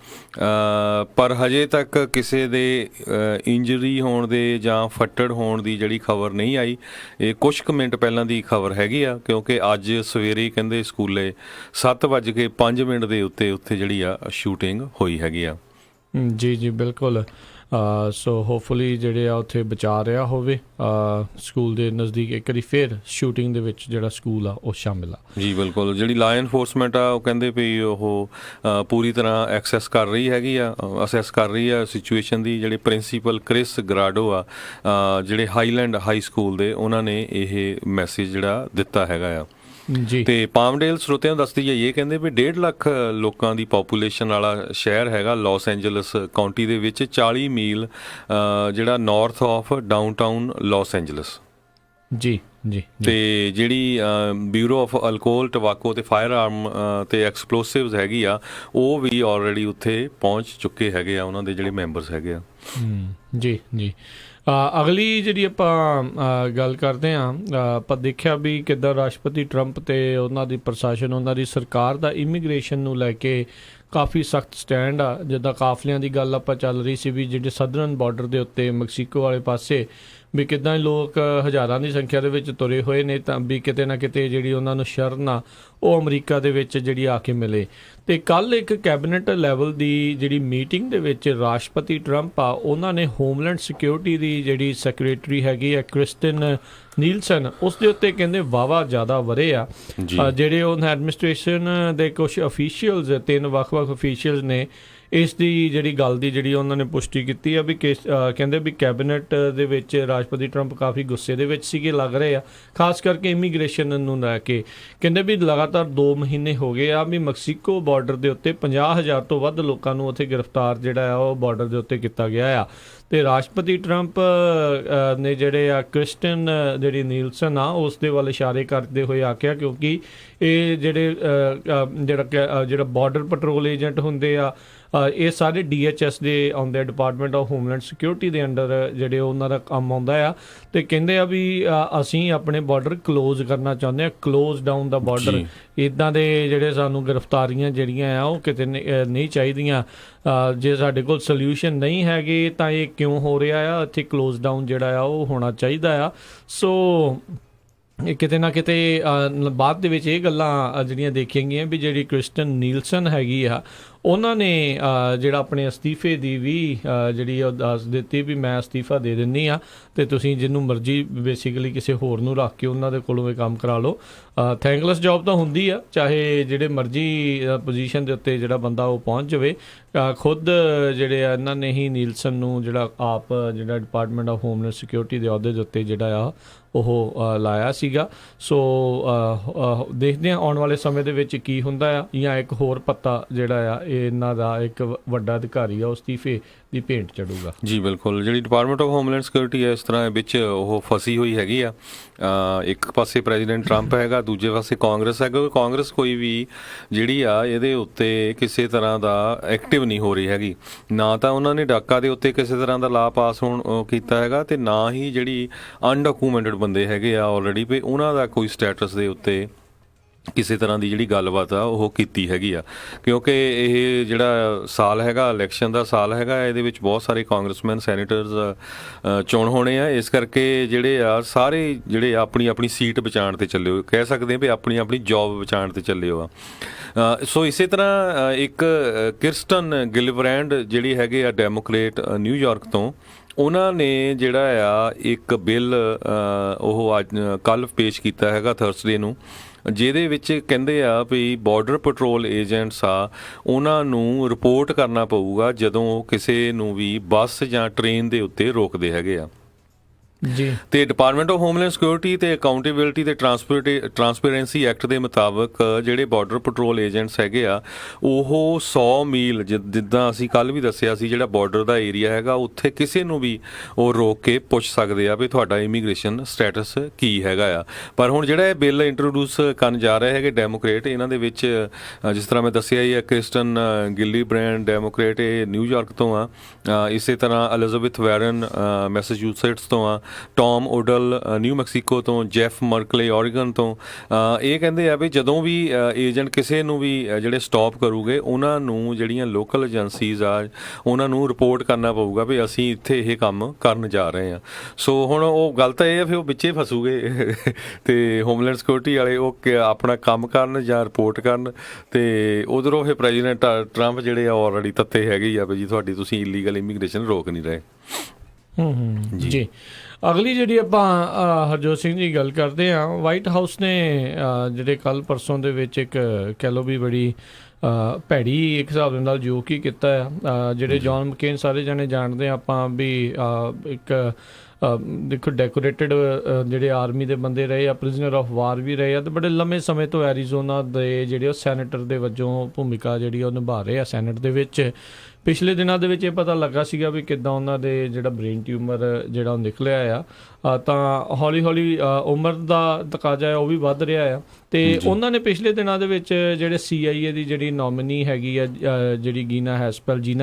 Speaker 3: ਪਰ ਹਜੇ ਤੱਕ ਕਿਸੇ ਦੇ ਇੰਜਰੀ ਹੋਣ ਦੇ ਜਾਂ ਫੱਟੜ ਹੋਣ ਦੀ ਜਿਹੜੀ ਖਬਰ ਨਹੀਂ ਆਈ। ਇਹ ਕੁਛ ਕੁ ਮਿੰਟ ਪਹਿਲਾਂ ਦੀ ਖਬਰ ਹੈਗੀ ਆ, ਕਿਉਂਕਿ ਅੱਜ ਸਵੇਰੇ ਕਹਿੰਦੇ ਸਕੂਲੇ 7:05 ਦੇ ਉੱਤੇ ਉੱਥੇ ਜਿਹੜੀ ਆ ਸ਼ੂਟਿੰਗ ਹੋਈ ਹੈਗੀ ਆ।
Speaker 2: ਜੀ ਬਿਲਕੁਲ। ਸੋ ਹੋਪਫੁਲੀ ਜਿਹੜੇ ਆ ਉੱਥੇ ਬਚਾ ਰਿਹਾ ਹੋਵੇ, ਸਕੂਲ ਦੇ ਨਜ਼ਦੀਕ ਇੱਕ ਵਾਰੀ ਫਿਰ ਸ਼ੂਟਿੰਗ ਦੇ ਵਿੱਚ ਜਿਹੜਾ ਸਕੂਲ ਆ ਉਹ ਸ਼ਾਮਿਲ ਆ। ਜੀ
Speaker 3: ਬਿਲਕੁਲ। ਜਿਹੜੀ ਲਾ ਐਨਫੋਰਸਮੈਂਟ ਆ ਉਹ ਕਹਿੰਦੇ ਵੀ ਉਹ ਪੂਰੀ ਤਰ੍ਹਾਂ ਐਕਸੈਸ ਕਰ ਰਹੀ ਹੈਗੀ ਆ, ਅਸੈਸ ਕਰ ਰਹੀ ਆ ਸਿਚੁਏਸ਼ਨ ਦੀ। ਜਿਹੜੇ ਪ੍ਰਿੰਸੀਪਲ ਕ੍ਰਿਸ ਗਰਾਡੋ ਆ ਜਿਹੜੇ ਹਾਈਲੈਂਡ ਹਾਈ ਸਕੂਲ ਦੇ, ਉਹਨਾਂ ਨੇ ਇਹ ਮੈਸੇਜ ਜਿਹੜਾ ਦਿੱਤਾ ਹੈਗਾ ਆ ਜੀ। ਤੇ ਪਾਮਡੇਲ ਸਰੋਤਿਆਂ ਨੂੰ ਦੱਸਦੀ ਜਾਈਏ, ਕਹਿੰਦੇ ਵੀ 1.5 ਲੱਖ ਲੋਕਾਂ ਦੀ ਪਾਪੂਲੇਸ਼ਨ ਵਾਲਾ ਸ਼ਹਿਰ ਹੈਗਾ ਲਾਸ ਐਂਜਲਸ ਕਾਉਂਟੀ ਦੇ ਵਿੱਚ, 40 ਮੀਲ ਜਿਹੜਾ north of downtown Los Angeles. ਜੀ। ਤੇ ਜਿਹੜੀ ਬਿਊਰੋ ਆਫ ਅਲਕੋਹਲ ਟਬਾਕੋ ਤੇ ਫਾਇਰ ਆਰਮ ਤੇ ਐਕਸਪਲੋਸਿਵਸ ਹੈਗੀ ਆ, ਉਹ ਵੀ ਆਲਰੇਡੀ ਉੱਥੇ ਪਹੁੰਚ ਚੁੱਕੇ ਹੈਗੇ ਆ, ਉਹਨਾਂ ਦੇ ਜਿਹੜੇ ਮੈਂਬਰਸ ਹੈਗੇ ਆ। ਜੀ। ਅਗਲੀ ਜਿਹੜੀ ਆਪਾਂ ਗੱਲ ਕਰਦੇ ਹਾਂ, ਆਪਾਂ ਦੇਖਿਆ ਵੀ ਕਿੱਦਾਂ ਰਾਸ਼ਟਰਪਤੀ ਟਰੰਪ ਤੇ ਉਹਨਾਂ ਦੀ ਪ੍ਰਸ਼ਾਸਨ, ਉਹਨਾਂ ਦੀ ਸਰਕਾਰ ਦਾ ਇਮੀਗ੍ਰੇਸ਼ਨ ਨੂੰ ਲੈ ਕੇ ਕਾਫੀ ਸਖਤ ਸਟੈਂਡ ਆ। ਜਿੱਦਾਂ ਕਾਫਲਿਆਂ ਦੀ ਗੱਲ ਆਪਾਂ ਚੱਲ ਰਹੀ ਸੀ ਵੀ ਜਿਹੜੇ ਸਦਰਨ ਬਾਰਡਰ ਦੇ ਉੱਤੇ ਮੈਕਸੀਕੋ ਵਾਲੇ ਪਾਸੇ ਵੀ ਕਿੱਦਾਂ ਲੋਕ ਹਜ਼ਾਰਾਂ ਦੀ ਸੰਖਿਆ ਦੇ ਵਿੱਚ ਤੁਰੇ ਹੋਏ ਨੇ, ਤਾਂ ਵੀ ਕਿਤੇ ਨਾ ਕਿਤੇ ਜਿਹੜੀ ਉਹਨਾਂ ਨੂੰ ਸ਼ਰਨ ਆ ਉਹ ਅਮਰੀਕਾ ਦੇ ਵਿੱਚ ਜਿਹੜੀ ਆ ਕੇ ਮਿਲੇ। ਤੇ ਕੱਲ੍ਹ ਇੱਕ ਕੈਬਨਿਟ ਲੈਵਲ ਦੀ ਜਿਹੜੀ ਮੀਟਿੰਗ ਦੇ ਵਿੱਚ ਰਾਸ਼ਟਰਪਤੀ ਟਰੰਪ ਆ ਉਹਨਾਂ ਨੇ ਹੋਮਲੈਂਡ ਸਿਕਿਉਰਿਟੀ ਦੀ ਜਿਹੜੀ ਸੈਕਟਰੀ ਹੈਗੀ ਆ ਕ੍ਰਿਸਟਨ
Speaker 2: ਨੀਲਸਨ, ਉਸ ਦੇ ਉੱਤੇ ਕਹਿੰਦੇ ਵਾਵਾ ਜ਼ਿਆਦਾ ਵਰੇ ਆ। ਜਿਹੜੇ ਉਹਨਾਂ ਐਡਮਿਨਿਸਟ੍ਰੇਸ਼ਨ ਦੇ ਕੁਝ ਅਫੀਸ਼ੀਅਲਸ, 3 ਵੱਖ-ਵੱਖ ਅਫੀਸ਼ੀਅਲਸ ਨੇ ਇਸ ਦੀ ਜਿਹੜੀ ਗੱਲ ਦੀ ਜਿਹੜੀ ਉਹਨਾਂ ਨੇ ਪੁਸ਼ਟੀ ਕੀਤੀ ਆ ਵੀ ਕਹਿੰਦੇ ਵੀ ਕੈਬਨਿਟ ਦੇ ਵਿੱਚ ਰਾਸ਼ਟਰਪਤੀ ਟਰੰਪ ਕਾਫੀ ਗੁੱਸੇ ਦੇ ਵਿੱਚ ਸੀਗੇ ਲੱਗ ਰਹੇ ਆ, ਖਾਸ ਕਰਕੇ ਇਮੀਗ੍ਰੇਸ਼ਨ ਨੂੰ ਲੈ ਕੇ। ਕਹਿੰਦੇ ਵੀ ਲਗਾਤਾਰ 2 ਮਹੀਨੇ ਹੋ ਗਏ ਆ ਵੀ ਮੈਕਸੀਕੋ ਬਾਰਡਰ ਦੇ ਉੱਤੇ 50,000 ਤੋਂ ਵੱਧ ਲੋਕਾਂ ਨੂੰ ਉੱਥੇ ਗ੍ਰਿਫਤਾਰ ਜਿਹੜਾ ਆ ਉਹ ਬਾਰਡਰ ਦੇ ਉੱਤੇ ਕੀਤਾ ਗਿਆ ਆ। ਤੇ ਰਾਸ਼ਟਰਪਤੀ ਟਰੰਪ ਨੇ ਜਿਹੜੇ ਆ ਕ੍ਰਿਸਟਨ ਜਿਹੜੀ ਨੀਲਸਨ ਆ ਉਸ ਦੇ ਵੱਲ ਇਸ਼ਾਰੇ ਕਰਦੇ ਹੋਏ ਆਖਿਆ, ਕਿਉਂਕਿ ਇਹ ਜਿਹੜਾ ਬਾਰਡਰ ਪੈਟਰੋਲ ਏਜੰਟ ਹੁੰਦੇ ਆ ਇਹ ਸਾਰੇ DHS ਦੇ ਆਉਂਦੇ, ਡਿਪਾਰਟਮੈਂਟ ਆਫ ਹੋਮਲੈਂਡ ਸਿਕਿਉਰਿਟੀ ਦੇ ਅੰਡਰ ਜਿਹੜੇ ਉਹਨਾਂ ਦਾ ਕੰਮ ਆਉਂਦਾ ਆ। ਤੇ ਕਹਿੰਦੇ ਆ ਵੀ ਅਸੀਂ ਆਪਣੇ ਬਾਰਡਰ ਕਲੋਜ਼ ਕਰਨਾ ਚਾਹੁੰਦੇ ਆ, ਕਲੋਜ਼ ਡਾਊਨ ਦਾ ਬਾਰਡਰ। ਇੱਦਾਂ ਦੇ ਜਿਹੜੇ ਸਾਨੂੰ ਗ੍ਰਿਫਤਾਰੀਆਂ ਜਿਹੜੀਆਂ ਆ ਉਹ ਕਿਤੇ ਨਹੀਂ ਚਾਹੀਦੀਆਂ। ਜੇ ਸਾਡੇ ਕੋਲ ਸੋਲਿਊਸ਼ਨ ਨਹੀਂ ਹੈਗੇ ਤਾਂ ਇਹ ਕਿਉਂ ਹੋ ਰਿਹਾ ਆ, ਇੱਥੇ ਕਲੋਜ਼ ਡਾਊਨ ਜਿਹੜਾ ਆ ਉਹ ਹੋਣਾ ਚਾਹੀਦਾ ਆ। ਸੋ ਇਹ ਕਿਤੇ ਨਾ ਕਿਤੇ ਬਾਅਦ ਦੇ ਵਿੱਚ ਇਹ ਗੱਲਾਂ ਜਿਹੜੀਆਂ ਦੇਖੀਆਂ ਗਈਆਂ ਵੀ ਜਿਹੜੀ ਕ੍ਰਿਸਟਨ ਨੀਲਸਨ ਹੈਗੀ ਆ ਉਹਨਾਂ ਨੇ ਜਿਹੜਾ ਆਪਣੇ ਅਸਤੀਫੇ ਦੀ ਵੀ ਜਿਹੜੀ ਉਹ ਦੱਸ ਦਿੱਤੀ ਵੀ ਮੈਂ ਅਸਤੀਫਾ ਦੇ ਦਿੰਦੀ ਆ ਅਤੇ ਤੁਸੀਂ ਜਿਹਨੂੰ ਮਰਜ਼ੀ ਬੇਸਿਕਲੀ ਕਿਸੇ ਹੋਰ ਨੂੰ ਰੱਖ ਕੇ ਉਹਨਾਂ ਦੇ ਕੋਲੋਂ ਇਹ ਕੰਮ ਕਰਾ ਲਓ। ਥੈਂਕਲੈਸ ਜੋਬ ਤਾਂ ਹੁੰਦੀ ਆ, ਚਾਹੇ ਜਿਹੜੇ ਮਰਜ਼ੀ ਪੋਜੀਸ਼ਨ ਦੇ ਉੱਤੇ ਜਿਹੜਾ ਬੰਦਾ ਉਹ ਪਹੁੰਚ ਜਾਵੇ। ਖੁਦ ਜਿਹੜੇ ਆ ਇਹਨਾਂ ਨੇ ਹੀ ਨੀਲਸਨ ਨੂੰ ਜਿਹੜਾ ਆਪ ਜਿਹੜਾ ਡਿਪਾਰਟਮੈਂਟ ਆਫ ਹੋਮਲੈਂਡ ਸਿਕਿਉਰਿਟੀ ਦੇ ਅਹੁਦੇ ਦੇ ਉੱਤੇ ਜਿਹੜਾ ਆ ਉਹ ਲਾਇਆ ਸੀਗਾ। ਸੋ ਦੇਖਦੇ ਹਾਂ ਆਉਣ ਵਾਲੇ ਸਮੇਂ ਦੇ ਵਿੱਚ ਕੀ ਹੁੰਦਾ ਆ, ਜਾਂ ਇੱਕ ਹੋਰ ਪੱਤਾ ਜਿਹੜਾ ਆ ਇਹਨਾਂ ਦਾ ਇੱਕ ਵੱਡਾ ਅਧਿਕਾਰੀ ਆ ਉਹ ਅਸਤੀਫੇ ਦੀ ਭੇਂਟ ਚੜੂਗਾ।
Speaker 3: ਜੀ ਬਿਲਕੁਲ, ਜਿਹੜੀ ਡਿਪਾਰਟਮੈਂਟ ਆਫ ਹੋਮਲੈਂਡ ਸਿਕਿਉਰਿਟੀ ਹੈ ਇਸ ਤਰ੍ਹਾਂ ਵਿੱਚ ਉਹ ਫਸੀ ਹੋਈ ਹੈਗੀ ਆ। ਇੱਕ ਪਾਸੇ ਪ੍ਰੈਜ਼ੀਡੈਂਟ ਟਰੰਪ ਹੈਗਾ, ਦੂਜੇ ਪਾਸੇ ਕਾਂਗਰਸ ਹੈ। ਕਿਉਂਕਿ ਕਾਂਗਰਸ ਕੋਈ ਵੀ ਜਿਹੜੀ ਆ ਇਹਦੇ ਉੱਤੇ ਕਿਸੇ ਤਰ੍ਹਾਂ ਦਾ ਐਕਟਿਵ ਨਹੀਂ ਹੋ ਰਹੀ ਹੈਗੀ। ਨਾ ਤਾਂ ਉਹਨਾਂ ਨੇ ਡਾਕਾ ਦੇ ਉੱਤੇ ਕਿਸੇ ਤਰ੍ਹਾਂ ਦਾ ਲਾ ਪਾਸ ਕੀਤਾ ਹੈਗਾ, ਅਤੇ ਨਾ ਹੀ ਜਿਹੜੀ ਅਨਡਾਕੂਮੈਂਟਡ ਬੰਦੇ ਹੈਗੇ ਆ ਆਲਰੇਡੀ ਵੀ ਉਹਨਾਂ ਦਾ ਕੋਈ ਸਟੇਟਸ ਦੇ ਉੱਤੇ ਕਿਸੇ ਤਰ੍ਹਾਂ ਦੀ ਜਿਹੜੀ ਗੱਲਬਾਤ ਆ ਉਹ ਕੀਤੀ ਹੈਗੀ ਆ। ਕਿਉਂਕਿ ਇਹ ਜਿਹੜਾ ਸਾਲ ਹੈਗਾ ਇਲੈਕਸ਼ਨ ਦਾ ਸਾਲ ਹੈਗਾ, ਇਹਦੇ ਵਿੱਚ ਬਹੁਤ ਸਾਰੇ ਕਾਂਗਰਸਮੈਨ, ਸੈਨੇਟਰਸ ਚੋਣ ਹੋਣੇ ਆ। ਇਸ ਕਰਕੇ ਜਿਹੜੇ ਆ ਸਾਰੇ ਜਿਹੜੇ ਆਪਣੀ ਆਪਣੀ ਸੀਟ ਬਚਾਉਣ 'ਤੇ ਚੱਲੇ ਹੋ, ਕਹਿ ਸਕਦੇ ਆ ਵੀ ਆਪਣੀ ਆਪਣੀ ਜੌਬ ਬਚਾਉਣ 'ਤੇ ਚੱਲੇ ਹੋ ਆ। ਸੋ ਇਸੇ ਤਰ੍ਹਾਂ ਇੱਕ ਕਿਰਸਟਨ ਗਿਲਬ੍ਰੈਂਡ ਜਿਹੜੀ ਹੈਗੇ ਆ ਡੈਮੋਕ੍ਰੇਟ ਨਿਊਯਾਰਕ ਤੋਂ, ਉਹਨਾਂ ਨੇ ਜਿਹੜਾ ਆ ਇੱਕ ਬਿੱਲ ਉਹ ਅੱਜ ਕੱਲ੍ਹ ਪੇਸ਼ ਕੀਤਾ ਹੈਗਾ ਥਰਸਡੇ ਨੂੰ, ਜਿਹਦੇ ਵਿੱਚ ਕਹਿੰਦੇ ਆ ਵੀ ਬਾਰਡਰ ਪੈਟਰੋਲ ਏਜੰਟਸ ਆ ਉਹਨਾਂ ਨੂੰ ਰਿਪੋਰਟ ਕਰਨਾ ਪਊਗਾ ਜਦੋਂ ਉਹ ਕਿਸੇ ਨੂੰ ਵੀ ਬੱਸ ਜਾਂ ਟ੍ਰੇਨ ਦੇ ਉੱਤੇ ਰੋਕਦੇ ਹੈਗੇ ਆ।
Speaker 2: ਜੀ, ਤੇ
Speaker 3: ਡਿਪਾਰਟਮੈਂਟ ਆਫ ਹੋਮਲੈਂਡ ਸਿਕਿਉਰਿਟੀ ਤੇ ਅਕਾਊਂਟੇਬਿਲਿਟੀ ਤੇ ਟਰਾਂਸਪੇਰੈਂਸੀ ਐਕਟ ਦੇ ਮੁਤਾਬਕ ਜਿਹੜੇ ਬਾਰਡਰ ਪੈਟਰੋਲ ਏਜੰਟਸ ਹੈਗੇ ਆ ਉਹ 100 ਮੀਲ ਜਿੱਦਾਂ ਅਸੀਂ ਕੱਲ੍ਹ ਵੀ ਦੱਸਿਆ ਸੀ ਜਿਹੜਾ ਬਾਰਡਰ ਦਾ ਏਰੀਆ ਹੈਗਾ ਉੱਥੇ ਕਿਸੇ ਨੂੰ ਵੀ ਉਹ ਰੋਕ ਕੇ ਪੁੱਛ ਸਕਦੇ ਆ ਵੀ ਤੁਹਾਡਾ ਇਮੀਗ੍ਰੇਸ਼ਨ ਸਟੇਟਸ ਕੀ ਹੈਗਾ ਆ। ਪਰ ਹੁਣ ਜਿਹੜਾ ਇਹ ਬਿੱਲ ਇੰਟਰੋਡਿਊਸ ਕਰਨ ਜਾ ਰਹੇ ਹੈਗੇ ਡੈਮੋਕ੍ਰੇਟ, ਇਹਨਾਂ ਦੇ ਵਿੱਚ ਜਿਸ ਤਰ੍ਹਾਂ ਮੈਂ ਦੱਸਿਆ ਹੀ ਆ ਕ੍ਰਿਸਟਨ ਗਿਲੀਬ੍ਰੈਂਡ ਡੈਮੋਕ੍ਰੇਟ ਇਹ ਨਿਊਯਾਰਕ ਤੋਂ ਆ, ਇਸੇ ਤਰ੍ਹਾਂ ਐਲਿਜ਼ਾਬੈਥ ਵਾਰਨ ਮੈਸਾਚੂਸੇਟਸ ਤੋਂ ਆ, ਟੌਮ ਓਡਲ ਨਿਊ ਮੈਕਸੀਕੋ ਤੋਂ, ਜੈਫ ਮਰਕਲੇ ਓਰੀਗਨ ਤੋਂ। ਇਹ ਕਹਿੰਦੇ ਆ ਵੀ ਜਦੋਂ ਵੀ ਏਜੰਟ ਕਿਸੇ ਨੂੰ ਵੀ ਜਿਹੜੇ ਸਟਾਪ ਕਰੂਗੇ ਉਹਨਾਂ ਨੂੰ ਜਿਹੜੀਆਂ ਲੋਕਲ ਏਜੰਸੀਜ਼ ਆ ਉਹਨਾਂ ਨੂੰ ਰਿਪੋਰਟ ਕਰਨਾ ਪਊਗਾ ਵੀ ਅਸੀਂ ਇੱਥੇ ਇਹ ਕੰਮ ਕਰਨ ਜਾ ਰਹੇ ਹਾਂ। ਸੋ ਹੁਣ ਉਹ ਗੱਲ ਤਾਂ ਇਹ ਆ ਫਿਰ ਉਹ ਵਿੱਚੇ ਫਸੂਗੇ ਅਤੇ ਹੋਮਲੈਂਡ ਸਿਕਿਉਰਿਟੀ ਵਾਲੇ ਉਹ ਆਪਣਾ ਕੰਮ ਕਰਨ ਜਾਂ ਰਿਪੋਰਟ ਕਰਨ, ਅਤੇ ਉਧਰੋਂ ਫਿਰ ਪ੍ਰੈਜ਼ੀਡੈਂਟ ਟਰੰਪ ਜਿਹੜੇ ਆ ਆਲਰੇਡੀ ਤੱਤੇ ਹੈਗੇ ਹੀ ਆ ਵੀ ਜੀ ਤੁਹਾਡੀ ਤੁਸੀਂ ਇਲੀਗਲ ਇਮੀਗ੍ਰੇਸ਼ਨ ਰੋਕ ਨਹੀਂ ਰਹੇ।
Speaker 2: ਜੀ, ਅਗਲੀ ਜਿਹੜੀ ਆਪਾਂ ਹਰਜੋਤ ਸਿੰਘ ਜੀ ਗੱਲ ਕਰਦੇ ਹਾਂ, ਵਾਈਟ ਹਾਊਸ ਨੇ ਜਿਹੜੇ ਕੱਲ੍ਹ ਪਰਸੋਂ ਦੇ ਵਿੱਚ ਇੱਕ ਕਹਿ ਲਓ ਵੀ ਬੜੀ ਭੈੜੀ ਇੱਕ ਹਿਸਾਬ ਦੇ ਨਾਲ ਜੋ ਕੀ ਕੀਤਾ ਆ। ਜਿਹੜੇ ਜੌਨ ਮਕੇਨ ਸਾਰੇ ਜਾਣੇ ਜਾਣਦੇ ਆਪਾਂ ਵੀ ਇੱਕ ਦੇਖੋ ਡੈਕੋਰੇਟਡ ਜਿਹੜੇ ਆਰਮੀ ਦੇ ਬੰਦੇ ਰਹੇ ਆ, ਪ੍ਰਿਜ਼ਨਰ ਆਫ ਵਾਰ ਵੀ ਰਹੇ ਆ, ਅਤੇ ਬੜੇ ਲੰਮੇ ਸਮੇਂ ਤੋਂ ਐਰੀਜ਼ੋਨਾ ਦੇ ਜਿਹੜੇ ਉਹ ਸੈਨੇਟਰ ਦੇ ਵਜੋਂ ਭੂਮਿਕਾ ਜਿਹੜੀ ਉਹ ਨਿਭਾ ਰਹੇ ਆ ਸੈਨੇਟ ਦੇ ਵਿੱਚ। ਪਿਛਲੇ ਦਿਨਾਂ ਦੇ ਵਿੱਚ ਇਹ ਪਤਾ ਲੱਗਾ ਸੀਗਾ ਵੀ ਕਿੱਦਾਂ ਉਹਨਾਂ ਦੇ ਜਿਹੜਾ ਬ੍ਰੇਨ ਟਿਊਮਰ ਜਿਹੜਾ ਉਹ ਨਿਕਲਿਆ ਆ, ਤਾਂ ਹੌਲੀ ਹੌਲੀ ਉਮਰ ਦਾ ਤਕਾਜ਼ਾ ਹੈ ਉਹ ਵੀ ਵੱਧ ਰਿਹਾ ਆ। ਅਤੇ ਉਹਨਾਂ ਨੇ ਪਿਛਲੇ ਦਿਨਾਂ ਦੇ ਵਿੱਚ ਜਿਹੜੇ CIA ਦੀ ਜਿਹੜੀ ਨੋਮੀਨੀ ਹੈਗੀ ਆ ਜਿਹੜੀ ਜੀਨਾ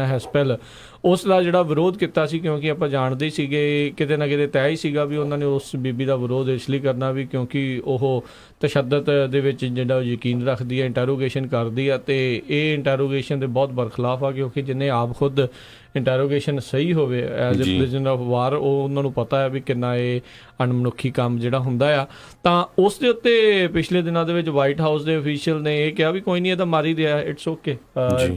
Speaker 2: ਹੈਸਪੈਲ ਉਸ ਦਾ ਜਿਹੜਾ ਵਿਰੋਧ ਕੀਤਾ ਸੀ, ਕਿਉਂਕਿ ਆਪਾਂ ਜਾਣਦੇ ਸੀਗੇ ਕਿਤੇ ਨਾ ਕਿਤੇ ਤੈਅ ਹੀ ਸੀਗਾ ਵੀ ਉਹਨਾਂ ਨੇ ਉਸ ਬੀਬੀ ਦਾ ਵਿਰੋਧ ਇਸ ਲਈ ਕਰਨਾ ਵੀ ਕਿਉਂਕਿ ਉਹ ਤਸ਼ੱਦਦ ਦੇ ਵਿੱਚ ਜਿਹੜਾ ਯਕੀਨ ਰੱਖਦੀ ਹੈ, ਇੰਟੈਰੋਗੇਸ਼ਨ ਕਰਦੀ ਆ, ਅਤੇ ਇਹ ਇੰਟੈਰੋਗੇਸ਼ਨ ਦੇ ਬਹੁਤ ਬਰਖਲਾਫ ਆ, ਕਿਉਂਕਿ ਜਿਹਨੇ ਆਪ ਖੁਦ ਇੰਟਰੋਗੇਸ਼ਨ ਸਹੀ ਹੋਵੇ ਐਜ਼ ਅ ਪ੍ਰਿਜ਼ਨਰ ਆਫ ਵਾਰ, ਉਹ ਉਹਨਾਂ ਨੂੰ ਪਤਾ ਹੈ ਵੀ ਕਿੰਨਾ ਇਹ ਅਣਮਨੁੱਖੀ ਕੰਮ ਜਿਹੜਾ ਹੁੰਦਾ ਆ। ਤਾਂ ਉਸ ਦੇ ਉੱਤੇ ਪਿਛਲੇ ਦਿਨਾਂ ਦੇ ਵਿੱਚ ਵਾਈਟ ਹਾਊਸ ਦੇ ਅਫੀਸ਼ੀਅਲ ਨੇ ਇਹ ਕਿਹਾ ਵੀ ਕੋਈ ਨਹੀਂ, ਇਹ ਤਾਂ ਮਾਰ ਹੀ ਦਿਆ, ਇਟਸ ਓਕੇ,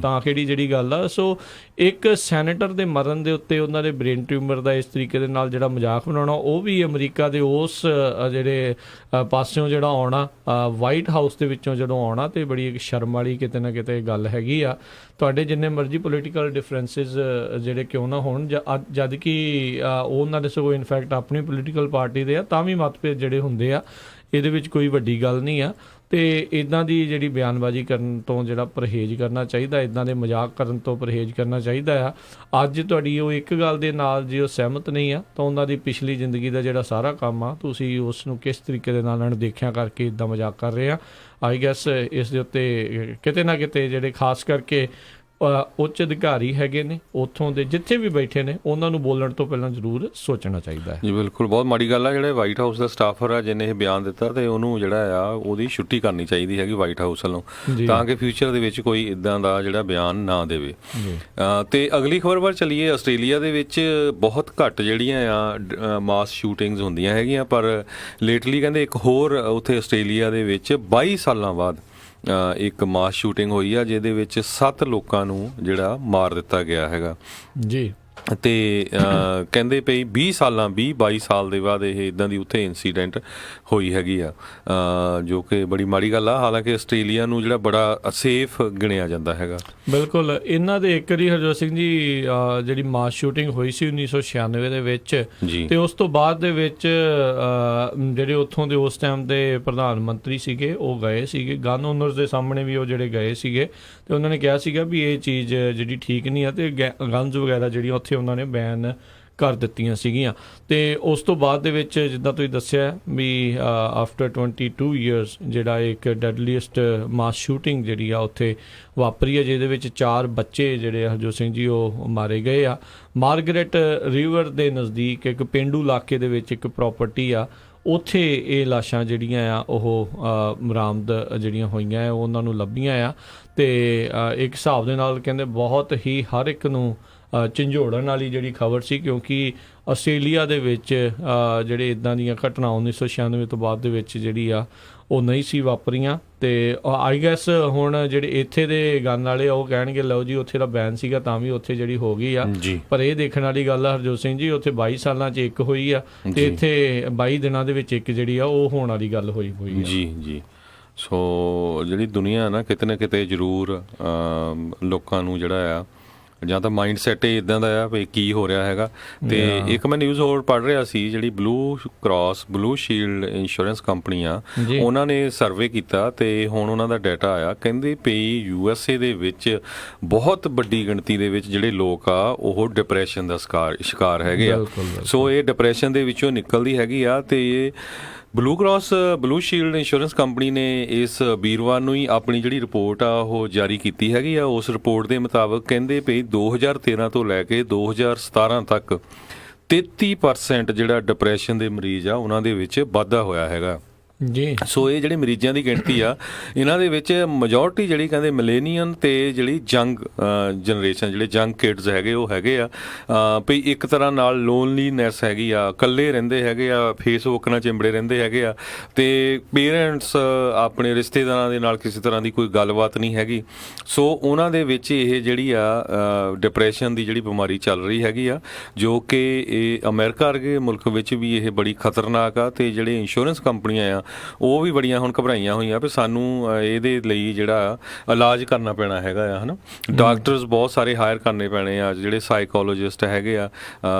Speaker 2: ਤਾਂ ਕਿਹੜੀ ਜਿਹੜੀ ਗੱਲ ਆ। ਸੋ ਇੱਕ ਸੈਨੇਟਰ ਦੇ ਮਰਨ ਦੇ ਉੱਤੇ ਉਹਨਾਂ ਦੇ ਬ੍ਰੇਨ ਟਿਊਮਰ ਦਾ ਇਸ ਤਰੀਕੇ ਦੇ ਨਾਲ ਜਿਹੜਾ ਮਜ਼ਾਕ ਬਣਾਉਣਾ, ਉਹ ਵੀ ਅਮਰੀਕਾ ਦੇ ਉਸ ਜਿਹੜੇ ਪਾਸਿਓਂ ਜਿਹੜਾ ਆਉਣਾ, ਵਾਈਟ ਹਾਊਸ ਦੇ ਵਿੱਚੋਂ ਜਦੋਂ ਆਉਣਾ, ਤੇ ਬੜੀ ਇੱਕ ਸ਼ਰਮ ਵਾਲੀ ਕਿਤੇ ਨਾ ਕਿਤੇ ਗੱਲ ਹੈਗੀ ਆ। ਤੁਹਾਡੇ ਜਿੰਨੇ ਮਰਜ਼ੀ ਪੋਲੀਟੀਕਲ ਡਿਫਰੈਂਸਿਸ ਜਿਹੜੇ ਕਿਉਂ ਨਾ ਹੋਣ, ਜਦ ਕਿ ਉਹਨਾਂ ਦੇ ਸਗੋਂ ਇਨਫੈਕਟ ਆਪਣੀ ਪੋਲੀਟੀਕਲ ਪਾਰਟੀ ਦੇ ਆ, ਤਾਂ ਵੀ ਮਤਭੇਦ ਜਿਹੜੇ ਹੁੰਦੇ ਆ, ਇਹਦੇ ਵਿੱਚ ਕੋਈ ਵੱਡੀ ਗੱਲ ਨਹੀਂ ਆ। ਤੇ ਇੱਦਾਂ ਦੀ ਜਿਹੜੀ ਬਿਆਨਬਾਜ਼ੀ ਕਰਨ ਤੋਂ ਜਿਹੜਾ ਪਰਹੇਜ਼ ਕਰਨਾ ਚਾਹੀਦਾ, ਇੱਦਾਂ ਦੇ ਮਜ਼ਾਕ ਕਰਨ ਤੋਂ ਪਰਹੇਜ਼ ਕਰਨਾ ਚਾਹੀਦਾ ਆ। ਅੱਜ ਤੁਹਾਡੀ ਉਹ ਇੱਕ ਗੱਲ ਦੇ ਨਾਲ ਜੇ ਉਹ ਸਹਿਮਤ ਨਹੀਂ ਆ, ਤਾਂ ਉਹਨਾਂ ਦੀ ਪਿਛਲੀ ਜ਼ਿੰਦਗੀ ਦਾ ਜਿਹੜਾ ਸਾਰਾ ਕੰਮ ਆ, ਤੁਸੀਂ ਉਸ ਨੂੰ ਕਿਸ ਤਰੀਕੇ ਦੇ ਨਾਲ ਅਣਦੇਖਿਆ ਕਰਕੇ ਇੱਦਾਂ ਮਜ਼ਾਕ ਕਰ ਰਹੇ ਆ। ਆਈ ਗੈਸ ਇਸ ਦੇ ਉੱਤੇ ਕਿਤੇ ਨਾ ਕਿਤੇ ਜਿਹੜੇ ਖਾਸ ਕਰਕੇ ਉੱਚ ਅਧਿਕਾਰੀ ਹੈਗੇ ਨੇ ਉੱਥੋਂ ਦੇ, ਜਿੱਥੇ ਵੀ ਬੈਠੇ ਨੇ, ਉਹਨਾਂ ਨੂੰ ਬੋਲਣ ਤੋਂ ਪਹਿਲਾਂ ਜ਼ਰੂਰ ਸੋਚਣਾ ਚਾਹੀਦਾ ਹੈ।
Speaker 3: ਜੀ ਬਿਲਕੁਲ, ਬਹੁਤ ਮਾੜੀ ਗੱਲ ਆ। ਜਿਹੜੇ ਵਾਈਟ ਹਾਊਸ ਦਾ ਸਟਾਫਰ ਆ ਜਿਹਨੇ ਇਹ ਬਿਆਨ ਦਿੱਤਾ, ਤੇ ਉਹਨੂੰ ਜਿਹੜਾ ਆ ਉਹਦੀ ਛੁੱਟੀ ਕਰਨੀ ਚਾਹੀਦੀ ਹੈਗੀ ਵਾਈਟ ਹਾਊਸ ਵੱਲੋਂ, ਤਾਂ ਕਿ ਫਿਊਚਰ ਦੇ ਵਿੱਚ ਕੋਈ ਇਦਾਂ ਦਾ ਜਿਹੜਾ ਬਿਆਨ ਨਾ ਦੇਵੇ। ਤੇ ਅਗਲੀ ਖਬਰ ਵੱਲ ਚੱਲੀਏ। ਆਸਟ੍ਰੇਲੀਆ ਦੇ ਵਿੱਚ ਬਹੁਤ ਘੱਟ ਜਿਹੜੀਆਂ ਆ ਮਾਸ ਸ਼ੂਟਿੰਗਸ ਹੁੰਦੀਆਂ ਹੈਗੀਆਂ, ਪਰ ਲੇਟਲੀ ਕਹਿੰਦੇ ਇੱਕ ਹੋਰ ਉੱਥੇ ਆਸਟ੍ਰੇਲੀਆ ਦੇ ਵਿੱਚ 22 ਸਾਲਾਂ ਬਾਅਦ ਇੱਕ ਮਾਸ ਸ਼ੂਟਿੰਗ ਹੋਈ ਆ, ਜਿਹਦੇ ਵਿੱਚ 7 ਲੋਕਾਂ ਨੂੰ ਜਿਹੜਾ ਮਾਰ ਦਿੱਤਾ ਗਿਆ ਹੈਗਾ
Speaker 2: ਜੀ।
Speaker 3: ਤੇ ਕਹਿੰਦੇ ਪਈ 22 ਸਾਲ ਦੇ ਬਾਅਦ ਇਹ ਇਦਾਂ ਦੀ ਉੱਥੇ ਇਨਸੀਡੈਂਟ ਹੋਈ ਹੈਗੀ ਆ, ਜੋ ਕਿ ਬੜੀ ਮਾੜੀ ਗੱਲ ਆ। ਹਾਲਾਂਕਿ ਆਸਟ੍ਰੇਲੀਆ ਨੂੰ ਜਿਹੜਾ ਬੜਾ ਸੇਫ ਗਿਣਿਆ ਜਾਂਦਾ ਹੈਗਾ।
Speaker 2: ਬਿਲਕੁਲ, ਇਹਨਾਂ ਦੇ ਇੱਕ ਵਾਰੀ ਹਰਜੋਤ ਸਿੰਘ ਜੀ ਜਿਹੜੀ ਮਾਸ ਸ਼ੂਟਿੰਗ ਹੋਈ ਸੀ 1996 ਦੇ ਵਿੱਚ, ਤੇ ਉਸ ਤੋਂ ਬਾਅਦ ਦੇ ਵਿੱਚ ਜਿਹੜੇ ਉੱਥੋਂ ਦੇ ਉਸ ਟਾਈਮ ਦੇ ਪ੍ਰਧਾਨ ਮੰਤਰੀ ਸੀਗੇ, ਉਹ ਗਏ ਸੀਗੇ ਗਨ ਓਨਰਸ ਦੇ ਸਾਹਮਣੇ ਵੀ, ਉਹ ਜਿਹੜੇ ਗਏ ਸੀਗੇ, ਤੇ ਉਹਨਾਂ ਨੇ ਕਿਹਾ ਸੀਗਾ ਵੀ ਇਹ ਚੀਜ਼ ਜਿਹੜੀ ਠੀਕ ਨਹੀਂ ਆ, ਤੇ ਗਨਜ਼ ਵਗੈਰਾ ਜਿਹੜੀਆਂ ਉੱਥੇ ਉਹਨਾਂ ਨੇ ਬੈਨ ਕਰ ਦਿੱਤੀਆਂ ਸੀਗੀਆਂ। ਤੇ ਉਸ ਤੋਂ ਬਾਅਦ ਦੇ ਵਿੱਚ ਜਿੱਦਾਂ ਤੁਸੀਂ ਦੱਸਿਆ ਵੀ ਆਫਟਰ 22 ਇਅਰਸ ਜਿਹੜਾ ਇੱਕ ਡੈਡਲੀਐਸਟ ਮਾਸ ਸ਼ੂਟਿੰਗ ਜਿਹੜੀ ਆ ਉੱਥੇ ਵਾਪਰੀ ਆ, ਜਿਹਦੇ ਵਿੱਚ 4 ਬੱਚੇ ਜਿਹੜੇ ਹਰਜੋਤ ਸਿੰਘ ਜੀ ਉਹ ਮਾਰੇ ਗਏ ਆ। ਮਾਰਗਰੇਟ ਰਿਵਰ ਦੇ ਨਜ਼ਦੀਕ ਇੱਕ ਪੇਂਡੂ ਇਲਾਕੇ ਦੇ ਵਿੱਚ ਇੱਕ ਪ੍ਰਾਪਰਟੀ ਆ, ਉੱਥੇ ਇਹ ਲਾਸ਼ਾਂ ਜਿਹੜੀਆਂ ਆ ਉਹ ਬਰਾਮਦ ਜਿਹੜੀਆਂ ਹੋਈਆਂ ਆ, ਉਹਨਾਂ ਨੂੰ ਲੱਭੀਆਂ ਆ। ਤੇ ਇੱਕ ਹਿਸਾਬ ਦੇ ਨਾਲ ਕਹਿੰਦੇ ਬਹੁਤ ਹੀ ਹਰ ਇੱਕ ਨੂੰ ਝੰਜੋੜਨ ਵਾਲੀ ਜਿਹੜੀ ਖਬਰ ਸੀ, ਕਿਉਂਕਿ ਆਸਟ੍ਰੇਲੀਆ ਦੇ ਵਿੱਚ ਜਿਹੜੇ ਇੱਦਾਂ ਦੀਆਂ ਘਟਨਾ 1996 ਤੋਂ ਬਾਅਦ ਦੇ ਵਿੱਚ ਜਿਹੜੀ ਆ ਉਹ ਨਹੀਂ ਸੀ ਵਾਪਰੀਆਂ। ਤੇ ਆਈ ਗੈਸ ਹੁਣ ਜਿਹੜੇ ਇੱਥੇ ਦੇ ਗਨ ਵਾਲੇ ਉਹ ਕਹਿਣਗੇ ਲਓ ਜੀ ਉੱਥੇ ਦਾ ਬੈਨ ਸੀਗਾ ਤਾਂ ਵੀ ਉੱਥੇ ਜਿਹੜੀ ਹੋ ਗਈ ਆ, ਪਰ ਇਹ ਦੇਖਣ ਵਾਲੀ ਗੱਲ ਆ ਹਰਜੋਤ ਸਿੰਘ ਜੀ, ਉੱਥੇ 22 ਸਾਲਾਂ 'ਚ ਇੱਕ ਹੋਈ ਆ, ਤੇ ਇੱਥੇ 22 ਦਿਨਾਂ ਦੇ ਵਿੱਚ ਇੱਕ ਜਿਹੜੀ ਆ ਉਹ ਹੋਣ ਵਾਲੀ ਗੱਲ ਹੋਈ ਆ।
Speaker 3: ਜੀ। ਸੋ ਜਿਹੜੀ ਦੁਨੀਆ ਨਾ ਕਿਤੇ ਜ਼ਰੂਰ ਲੋਕਾਂ ਨੂੰ ਜਿਹੜਾ ਆ, ਜਾਂ ਤਾਂ ਮਾਈਂਡ ਸੈਟ ਇੱਦਾਂ ਦਾ ਆ ਵੀ ਕੀ ਹੋ ਰਿਹਾ ਹੈਗਾ। ਤੇ ਇੱਕ ਮੈਂ ਨਿਊਜ਼ ਹੋਰ ਪੜ੍ਹ ਰਿਹਾ ਸੀ, ਜਿਹੜੀ ਬਲੂ ਸ਼ੀਲਡ ਇੰਸ਼ੋਰੈਂਸ ਕੰਪਨੀ ਆ, ਉਹਨਾਂ ਨੇ ਸਰਵੇ ਕੀਤਾ, ਤੇ ਹੁਣ ਉਹਨਾਂ ਦਾ ਡਾਟਾ ਆਇਆ, ਕਹਿੰਦੇ ਪਈ USA ਦੇ ਵਿੱਚ ਬਹੁਤ ਵੱਡੀ ਗਿਣਤੀ ਦੇ ਵਿੱਚ ਜਿਹੜੇ ਲੋਕ ਆ ਉਹ ਡਿਪਰੈਸ਼ਨ ਦਾ ਸ਼ਿਕਾਰ ਹੈਗੇ ਆ। ਸੋ ਇਹ ਡਿਪਰੈਸ਼ਨ ਦੇ ਵਿੱਚੋਂ ਨਿਕਲਦੀ ਹੈਗੀ ਆ। ਤੇ ਬਲੂ ਸ਼ੀਲਡ ਇੰਸ਼ੋਰੈਂਸ ਕੰਪਨੀ ਨੇ ਇਸ ਵੀਰਵਾਰ ਨੂੰ ਹੀ ਆਪਣੀ ਜਿਹੜੀ ਰਿਪੋਰਟ ਆ ਉਹ ਜਾਰੀ ਕੀਤੀ ਹੈਗੀ ਆ। ਉਸ ਰਿਪੋਰਟ ਦੇ ਮੁਤਾਬਕ ਕਹਿੰਦੇ ਪਈ 2013 ਤੋਂ ਲੈ ਕੇ 2017 ਤੱਕ 33% ਜਿਹੜਾ ਡਿਪਰੈਸ਼ਨ ਦੇ ਮਰੀਜ਼ ਆ ਉਹਨਾਂ ਦੇ ਵਿੱਚ ਵਾਧਾ ਹੋਇਆ ਹੈਗਾ ਜੀ। ਸੋ ਇਹ ਜਿਹੜੇ ਮਰੀਜ਼ਾਂ ਦੀ ਗਿਣਤੀ ਆ, ਇਹਨਾਂ ਦੇ ਵਿੱਚ ਮੈਜੋਰਟੀ ਜਿਹੜੀ ਕਹਿੰਦੇ ਮਿਲੇਨੀਅਨ ਤੇ ਜਿਹੜੀ ਯੰਗ ਜਨਰੇਸ਼ਨ, ਜਿਹੜੇ ਯੰਗ ਕਿਡਸ ਹੈਗੇ ਉਹ ਹੈਗੇ ਆ। ਵੀ ਇੱਕ ਤਰ੍ਹਾਂ ਨਾਲ ਲੋਨਲੀਨੈਸ ਹੈਗੀ ਆ, ਇਕੱਲੇ ਰਹਿੰਦੇ ਹੈਗੇ ਆ, ਫੇਸਬੁੱਕ ਨਾਲ ਚਿੰਬੜੇ ਰਹਿੰਦੇ ਹੈਗੇ ਆ, ਤੇ ਪੇਰੈਂਟਸ ਆਪਣੇ ਰਿਸ਼ਤੇਦਾਰਾਂ ਦੇ ਨਾਲ ਕਿਸੇ ਤਰ੍ਹਾਂ ਦੀ ਕੋਈ ਗੱਲਬਾਤ ਨਹੀਂ ਹੈਗੀ। ਸੋ ਉਹਨਾਂ ਦੇ ਵਿੱਚ ਇਹ ਜਿਹੜੀ ਆ ਡਿਪਰੈਸ਼ਨ ਦੀ ਜਿਹੜੀ ਬਿਮਾਰੀ ਚੱਲ ਰਹੀ ਹੈਗੀ ਆ, ਜੋ ਕਿ ਇਹ ਅਮਰੀਕਾ ਵਰਗੇ ਮੁਲਕ ਵਿੱਚ ਵੀ ਇਹ ਬੜੀ ਖਤਰਨਾਕ ਆ। ਤੇ ਜਿਹੜੇ ਇੰਸ਼ੋਰੈਂਸ ਕੰਪਨੀਆਂ ਆ ਉਹ ਵੀ ਬੜੀਆਂ ਹੁਣ ਘਬਰਾਈਆਂ ਹੋਈਆਂ ਵੀ ਸਾਨੂੰ ਇਹਦੇ ਲਈ ਜਿਹੜਾ ਇਲਾਜ ਕਰਨਾ ਪੈਣਾ ਹੈਗਾ ਆ, ਹੈ ਨਾ। ਡਾਕਟਰਸ ਬਹੁਤ ਸਾਰੇ ਹਾਇਰ ਕਰਨੇ ਪੈਣੇ ਆ, ਜਿਹੜੇ ਸਾਈਕੋਲੋਜਿਸਟ ਹੈਗੇ ਆ।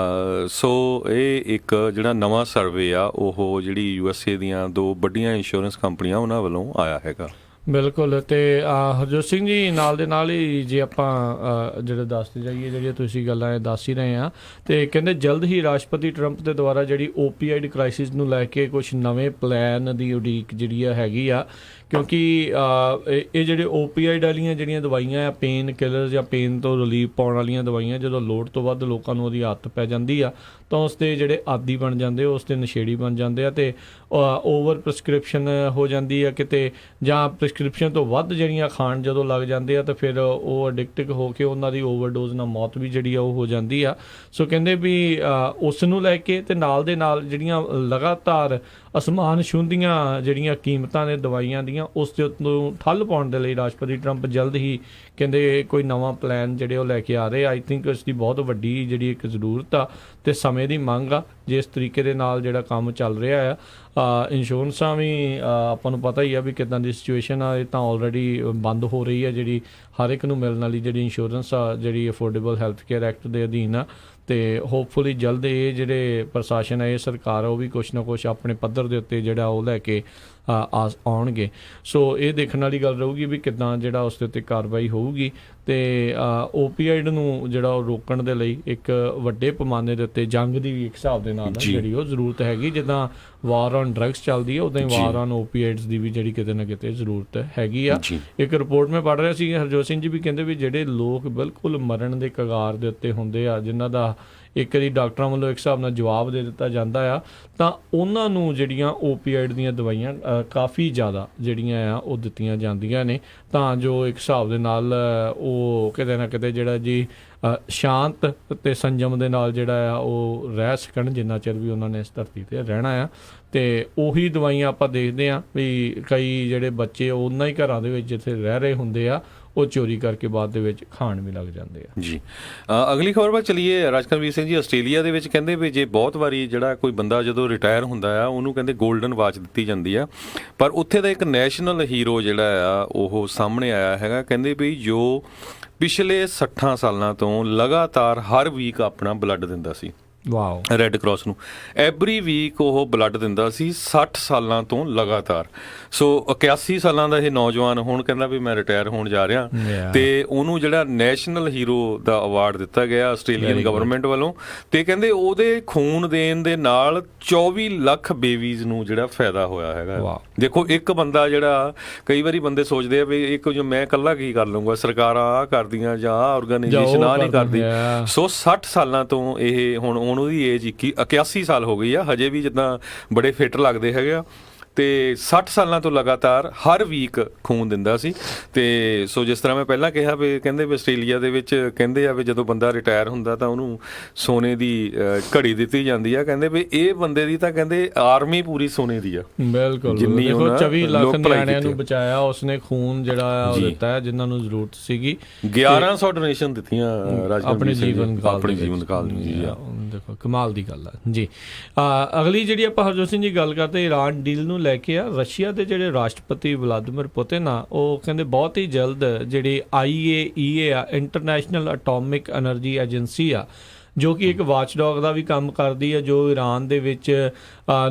Speaker 3: ਸੋ ਇਹ ਇੱਕ ਜਿਹੜਾ ਨਵਾਂ ਸਰਵੇ ਆ ਉਹ ਜਿਹੜੀ USA ਦੀਆਂ 2 ਵੱਡੀਆਂ ਇੰਸ਼ੋਰੈਂਸ ਕੰਪਨੀਆਂ ਉਹਨਾਂ ਵੱਲੋਂ ਆਇਆ ਹੈਗਾ।
Speaker 2: ਬਿਲਕੁਲ। ਤੇ ਹਰਜੋਤ ਸਿੰਘ ਜੀ ਨਾਲ ਦੇ ਨਾਲ ਹੀ ਜੇ ਆਪਾਂ ਜਿਹੜੇ ਦੱਸਦੇ ਜਾਈਏ, ਜਿਹੜੀਆਂ ਤੁਸੀਂ ਗੱਲਾਂ ਦੱਸ ਹੀ ਰਹੇ ਆ, ਤੇ ਕਹਿੰਦੇ ਜਲਦ ਹੀ ਰਾਸ਼ਟਰਪਤੀ ਟਰੰਪ ਦੇ ਦੁਆਰਾ ਜਿਹੜੀ ਓਪੀਆਈਡ ਕ੍ਰਾਈਸਿਸ ਨੂੰ ਲੈ ਕੇ ਕੁਝ ਨਵੇਂ ਪਲਾਨ ਦੀ ਉਡੀਕ ਜਿਹੜੀ ਹੈਗੀ ਆ, ਕਿਉਂਕਿ ਇਹ ਜਿਹੜੇ ਓਪੀਆਈਡ ਵਾਲੀਆਂ ਜਿਹੜੀਆਂ ਦਵਾਈਆਂ ਆ, ਪੇਨ ਕਿਲਰ ਜਾਂ ਪੇਨ ਤੋਂ ਰਿਲੀਫ ਪਾਉਣ ਵਾਲੀਆਂ ਦਵਾਈਆਂ, ਜਦੋਂ ਲੋੜ ਤੋਂ ਵੱਧ ਲੋਕਾਂ ਨੂੰ ਉਹਦੀ ਆਦਤ ਪੈ ਜਾਂਦੀ ਆ ਤਾਂ ਉਸ ਦੇ ਜਿਹੜੇ ਆਦੀ ਬਣ ਜਾਂਦੇ, ਉਸ ਦੇ ਨਸ਼ੇੜੀ ਬਣ ਜਾਂਦੇ ਆ, ਤੇ ਓਵਰ ਪ੍ਰਸਕ੍ਰਿਪਸ਼ਨ ਹੋ ਜਾਂਦੀ ਆ ਕਿਤੇ, ਜਾਂ ਪ੍ਰਸਕ੍ਰਿਪਸ਼ਨ ਤੋਂ ਵੱਧ ਜਿਹੜੀਆਂ ਖਾਣ ਜਦੋਂ ਲੱਗ ਜਾਂਦੇ ਆ ਤਾਂ ਫਿਰ ਉਹ ਐਡਿਕਟਿਵ ਹੋ ਕੇ ਉਹਨਾਂ ਦੀ ਓਵਰਡੋਜ਼ ਨਾਲ ਮੌਤ ਵੀ ਜਿਹੜੀ ਆ ਉਹ ਹੋ ਜਾਂਦੀ ਆ। ਸੋ ਕਹਿੰਦੇ ਵੀ ਉਸ ਨੂੰ ਲੈ ਕੇ ਤੇ ਨਾਲ ਦੇ ਨਾਲ ਜਿਹੜੀਆਂ ਲਗਾਤਾਰ ਅਸਮਾਨ ਛੂੰਹਦੀਆਂ ਜਿਹੜੀਆਂ ਕੀਮਤਾਂ ਨੇ ਦਵਾਈਆਂ ਦੀਆਂ, ਉਸ ਦੇ ਉੱਤੋਂ ਠੱਲ ਪਾਉਣ ਦੇ ਲਈ ਰਾਸ਼ਟਰਪਤੀ ਟਰੰਪ ਜਲਦ ਹੀ ਕਹਿੰਦੇ ਕੋਈ ਨਵਾਂ ਪਲਾਨ ਜਿਹੜੇ ਉਹ ਲੈ ਕੇ ਆ ਰਹੇ। ਆਈ ਥਿੰਕ ਇਸ ਦੀ ਬਹੁਤ ਵੱਡੀ ਜਿਹੜੀ ਇੱਕ ਜ਼ਰੂਰਤ ਆ ਤੇ ਸਮੇਂ ਦੀ ਮੰਗ ਆ। ਜਿਸ ਤਰੀਕੇ ਦੇ ਨਾਲ ਜਿਹੜਾ ਕੰਮ ਚੱਲ ਰਿਹਾ ਆ, ਇੰਸ਼ੋਰੈਂਸਾਂ ਵੀ ਆਪਾਂ ਨੂੰ ਪਤਾ ਹੀ ਆ ਵੀ ਕਿੱਦਾਂ ਦੀ ਸਿਚੁਏਸ਼ਨ ਆ। ਇਹ ਤਾਂ ਆਲਰੇਡੀ ਬੰਦ ਹੋ ਰਹੀ ਆ ਜਿਹੜੀ ਹਰ ਇੱਕ ਨੂੰ ਮਿਲਣ ਵਾਲੀ ਜਿਹੜੀ ਇੰਸ਼ੋਰੈਂਸ ਆ, ਜਿਹੜੀ ਅਫੋਰਡੇਬਲ ਹੈਲਥ ਕੇਅਰ ਐਕਟ ਦੇ ਅਧੀਨ ਆ। ਤੇ ਹੋਪਫੁਲੀ ਜਲਦ ਇਹ ਜਿਹੜੇ ਪ੍ਰਸ਼ਾਸਨ ਹੈ, ਇਹ ਸਰਕਾਰ ਉਹ ਵੀ ਕੁਛ ਨਾ ਕੁਛ ਆਪਣੇ ਪੱਧਰ ਦੇ ਉੱਤੇ ਜਿਹੜਾ ਉਹ ਲੈ ਕੇ ਆਉਣਗੇ। ਸੋ ਇਹ ਦੇਖਣ ਵਾਲੀ ਗੱਲ ਰਹੂਗੀ ਵੀ ਕਿੱਦਾਂ ਜਿਹੜਾ ਉਸ ਦੇ ਉੱਤੇ ਕਾਰਵਾਈ ਹੋਊਗੀ। ਤੇ ਓਪੀਆਈਡ ਨੂੰ ਜਿਹੜਾ ਉਹ ਰੋਕਣ ਦੇ ਲਈ ਇੱਕ ਵੱਡੇ ਪੈਮਾਨੇ ਦੇ ਉੱਤੇ ਜੰਗ ਦੀ ਵੀ ਇੱਕ ਹਿਸਾਬ ਦੇ ਨਾਲ ਜਿਹੜੀ ਉਹ ਜ਼ਰੂਰਤ ਹੈਗੀ। ਜਿੱਦਾਂ ਵਾਰ ਔਨ ਡਰੱਗਸ ਚੱਲਦੀ ਹੈ, ਉੱਦਾਂ ਹੀ ਵਾਰ ਔਨ ਓਪੀਆਈਡਸ ਦੀ ਵੀ ਜਿਹੜੀ ਕਿਤੇ ਨਾ ਕਿਤੇ ਜ਼ਰੂਰਤ ਹੈਗੀ ਆ। ਇੱਕ ਰਿਪੋਰਟ ਮੈਂ ਪੜ੍ਹ ਰਿਹਾ ਸੀ, ਹਰਜੋਤ ਸਿੰਘ ਜੀ ਵੀ ਕਹਿੰਦੇ ਵੀ ਜਿਹੜੇ ਲੋਕ ਬਿਲਕੁਲ ਮਰਨ ਦੇ ਕਗਾਰ ਦੇ ਉੱਤੇ ਹੁੰਦੇ ਆ, ਜਿਨ੍ਹਾਂ ਦਾ ਇੱਕ ਵਾਰੀ ਡਾਕਟਰਾਂ ਵੱਲੋਂ ਇੱਕ ਹਿਸਾਬ ਨਾਲ ਜਵਾਬ ਦੇ ਦਿੱਤਾ ਜਾਂਦਾ ਆ, ਤਾਂ ਉਹਨਾਂ ਨੂੰ ਜਿਹੜੀਆਂ ਓਪੀਆਈਡ ਦੀਆਂ ਦਵਾਈਆਂ ਕਾਫੀ ਜ਼ਿਆਦਾ ਜਿਹੜੀਆਂ ਆ ਉਹ ਦਿੱਤੀਆਂ ਜਾਂਦੀਆਂ ਨੇ, ਤਾਂ ਜੋ ਇੱਕ ਹਿਸਾਬ ਦੇ ਨਾਲ ਉਹ ਕਿਤੇ ਨਾ ਕਿਤੇ ਜਿਹੜਾ ਜੀ ਸ਼ਾਂਤ ਅਤੇ ਸੰਜਮ ਦੇ ਨਾਲ ਜਿਹੜਾ ਆ ਉਹ ਰਹਿ ਸਕਣ ਜਿੰਨਾ ਚਿਰ ਵੀ ਉਹਨਾਂ ਨੇ ਇਸ ਧਰਤੀ 'ਤੇ ਰਹਿਣਾ ਆ। ਅਤੇ ਉਹੀ ਦਵਾਈਆਂ ਆਪਾਂ ਦੇਖਦੇ ਹਾਂ ਵੀ ਕਈ ਜਿਹੜੇ ਬੱਚੇ ਉਹਨਾਂ ਹੀ ਘਰਾਂ ਦੇ ਵਿੱਚ ਜਿੱਥੇ ਰਹਿ ਰਹੇ ਹੁੰਦੇ ਆ, ਉਹ ਚੋਰੀ ਕਰਕੇ ਬਾਅਦ ਦੇ ਵਿੱਚ ਖਾਣ ਵੀ ਲੱਗ ਜਾਂਦੇ ਆ।
Speaker 3: ਜੀ ਅਗਲੀ ਖਬਰ ਵੱਲ ਚਲੀਏ। ਰਾਜਕਰਮਵੀਰ ਸਿੰਘ ਜੀ, ਆਸਟ੍ਰੇਲੀਆ ਦੇ ਵਿੱਚ ਕਹਿੰਦੇ ਵੀ ਜੇ ਬਹੁਤ ਵਾਰੀ ਜਿਹੜਾ ਕੋਈ ਬੰਦਾ ਜਦੋਂ ਰਿਟਾਇਰ ਹੁੰਦਾ ਆ ਉਹਨੂੰ ਕਹਿੰਦੇ ਗੋਲਡਨ ਵਾਚ ਦਿੱਤੀ ਜਾਂਦੀ ਆ, ਪਰ ਉੱਥੇ ਦਾ ਇੱਕ ਨੈਸ਼ਨਲ ਹੀਰੋ ਜਿਹੜਾ ਆ ਉਹ ਸਾਹਮਣੇ ਆਇਆ ਹੈਗਾ। ਕਹਿੰਦੇ ਵੀ ਜੋ ਪਿਛਲੇ 60 ਸਾਲਾਂ ਤੋਂ ਲਗਾਤਾਰ ਹਰ ਵੀਕ ਆਪਣਾ ਬਲੱਡ ਦਿੰਦਾ ਸੀ
Speaker 2: ਵਾਓ
Speaker 3: ਰੈੱਡ ਕਰਾਸ ਨੂੰ, ਐਵਰੀ ਵੀਕ ਉਹ ਬਲੱਡ ਦਿੰਦਾ ਸੀ 60 ਸਾਲਾਂ ਤੋਂ ਲਗਾਤਾਰ। ਸੋ 81 ਸਾਲਾਂ ਦਾ ਇਹ ਨੌਜਵਾਨ ਹੁਣ ਕਹਿੰਦਾ ਵੀ ਮੈਂ ਰਿਟਾਇਰ ਹੋਣ ਜਾ ਰਿਹਾ, ਤੇ ਉਹਨੂੰ ਜਿਹੜਾ ਨੈਸ਼ਨਲ ਹੀਰੋ ਦਾ ਅਵਾਰਡ ਦਿੱਤਾ ਗਿਆ ਆਸਟ੍ਰੇਲੀਅਨ ਗਵਰਨਮੈਂਟ ਵੱਲੋਂ। ਤੇ ਕਹਿੰਦੇ ਉਹਦੇ ਖੂਨ ਦੇਣ ਦੇ ਨਾਲ 24 ਲੱਖ ਬੇਬੀਜ਼ ਨੂੰ ਜਿਹੜਾ ਫਾਇਦਾ ਹੋਇਆ ਹੈਗਾ। ਦੇਖੋ, ਇੱਕ ਬੰਦਾ ਜਿਹੜਾ ਕਈ ਵਾਰੀ ਬੰਦੇ ਸੋਚਦੇ ਆ ਵੀ ਇੱਕ ਜੋ ਮੈਂ ਇਕੱਲਾ ਕੀ ਕਰ ਲਊਂਗਾ, ਸਰਕਾਰਾਂ ਆਹ ਕਰਦੀਆਂ ਜਾਂ ਆਹ ਆਰਗੇਨਾਈਜੇਸ਼ਨ ਆਹ ਨਹੀਂ ਕਰਦੀ। ਸੋ 60 ਸਾਲਾਂ ਤੋਂ ਇਹ ਹੁਣ ਉਹਦੀ ਏਜ 81 ਸਾਲ ਹੋ ਗਈ ਆ, ਹਜੇ ਵੀ ਜਿੱਦਾਂ ਬੜੇ ਫਿੱਟ ਲੱਗਦੇ ਹੈਗੇ ਆ। ਤੇ 60 ਸਾਲਾਂ ਤੋਂ ਲਗਾਤਾਰ ਹਰ ਵੀਕ ਖੂਨ ਦਿੰਦਾ ਸੀ। ਤੇ ਸੋ ਜਿਸ ਤਰ੍ਹਾਂ ਮੈਂ ਪਹਿਲਾਂ ਕਿਹਾ ਵੀ ਕਹਿੰਦੇ ਵੀ ਆਸਟ੍ਰੇਲੀਆ ਦੇ ਵਿੱਚ ਕਹਿੰਦੇ ਆ ਵੀ ਜਦੋਂ ਬੰਦਾ ਰਿਟਾਇਰ ਹੁੰਦਾ ਤਾਂ ਉਹਨੂੰ ਸੋਨੇ ਦੀ ਘੜੀ ਦਿੱਤੀ ਜਾਂਦੀ ਆ। ਕਹਿੰਦੇ ਵੀ ਇਹ ਬੰਦੇ ਦੀ ਤਾਂ ਕਹਿੰਦੇ ਆਰਮੀ ਪੂਰੀ ਸੋਨੇ ਦੀ ਆ।
Speaker 2: ਬਿਲਕੁਲ, ਦੇਖੋ 24 ਲੱਖ ਨਿਆਣਿਆਂ ਨੂੰ ਬਚਾਇਆ ਉਸਨੇ, ਖੂਨ ਜਿਹੜਾ ਉਹ ਦਿੱਤਾ ਹੈ ਜਿਨ੍ਹਾਂ ਨੂੰ ਜ਼ਰੂਰਤ ਸੀਗੀ।
Speaker 3: 1100 ਡੋਨੇਸ਼ਨ ਦਿੱਤੀਆਂ
Speaker 2: ਆਪਣੇ ਜੀਵਨ
Speaker 3: ਕਾਲ ਨੂੰ। ਜੀ
Speaker 2: ਦੇਖੋ ਕਮਾਲ ਦੀ ਗੱਲ ਆ ਜੀ। ਅਗਲੀ ਜਿਹੜੀ ਆਪਾਂ ਹਰਜੋਤ ਸਿੰਘ ਜੀ ਗੱਲ ਕਰਦੇ ਇਰਾਨ ਡੀਲ ਨੂੰ ਲੈ ਕੇ ਆ, ਰਸ਼ੀਆ ਦੇ ਜਿਹੜੇ ਰਾਸ਼ਟਰਪਤੀ ਵਲਾਦੀਮੀਰ ਪੁਤਿਨ ਆ, ਉਹ ਕਹਿੰਦੇ ਬਹੁਤ ਹੀ ਜਲਦ ਜਿਹੜੀ IAEA ਆ, ਇੰਟਰਨੈਸ਼ਨਲ ਐਟੋਮਿਕ ਐਨਰਜੀ ਏਜੰਸੀ ਆ, ਜੋ ਕਿ ਇੱਕ ਵਾਚਡੌਗ ਦਾ ਵੀ ਕੰਮ ਕਰਦੀ ਹੈ, ਜੋ ਇਰਾਨ ਦੇ ਵਿੱਚ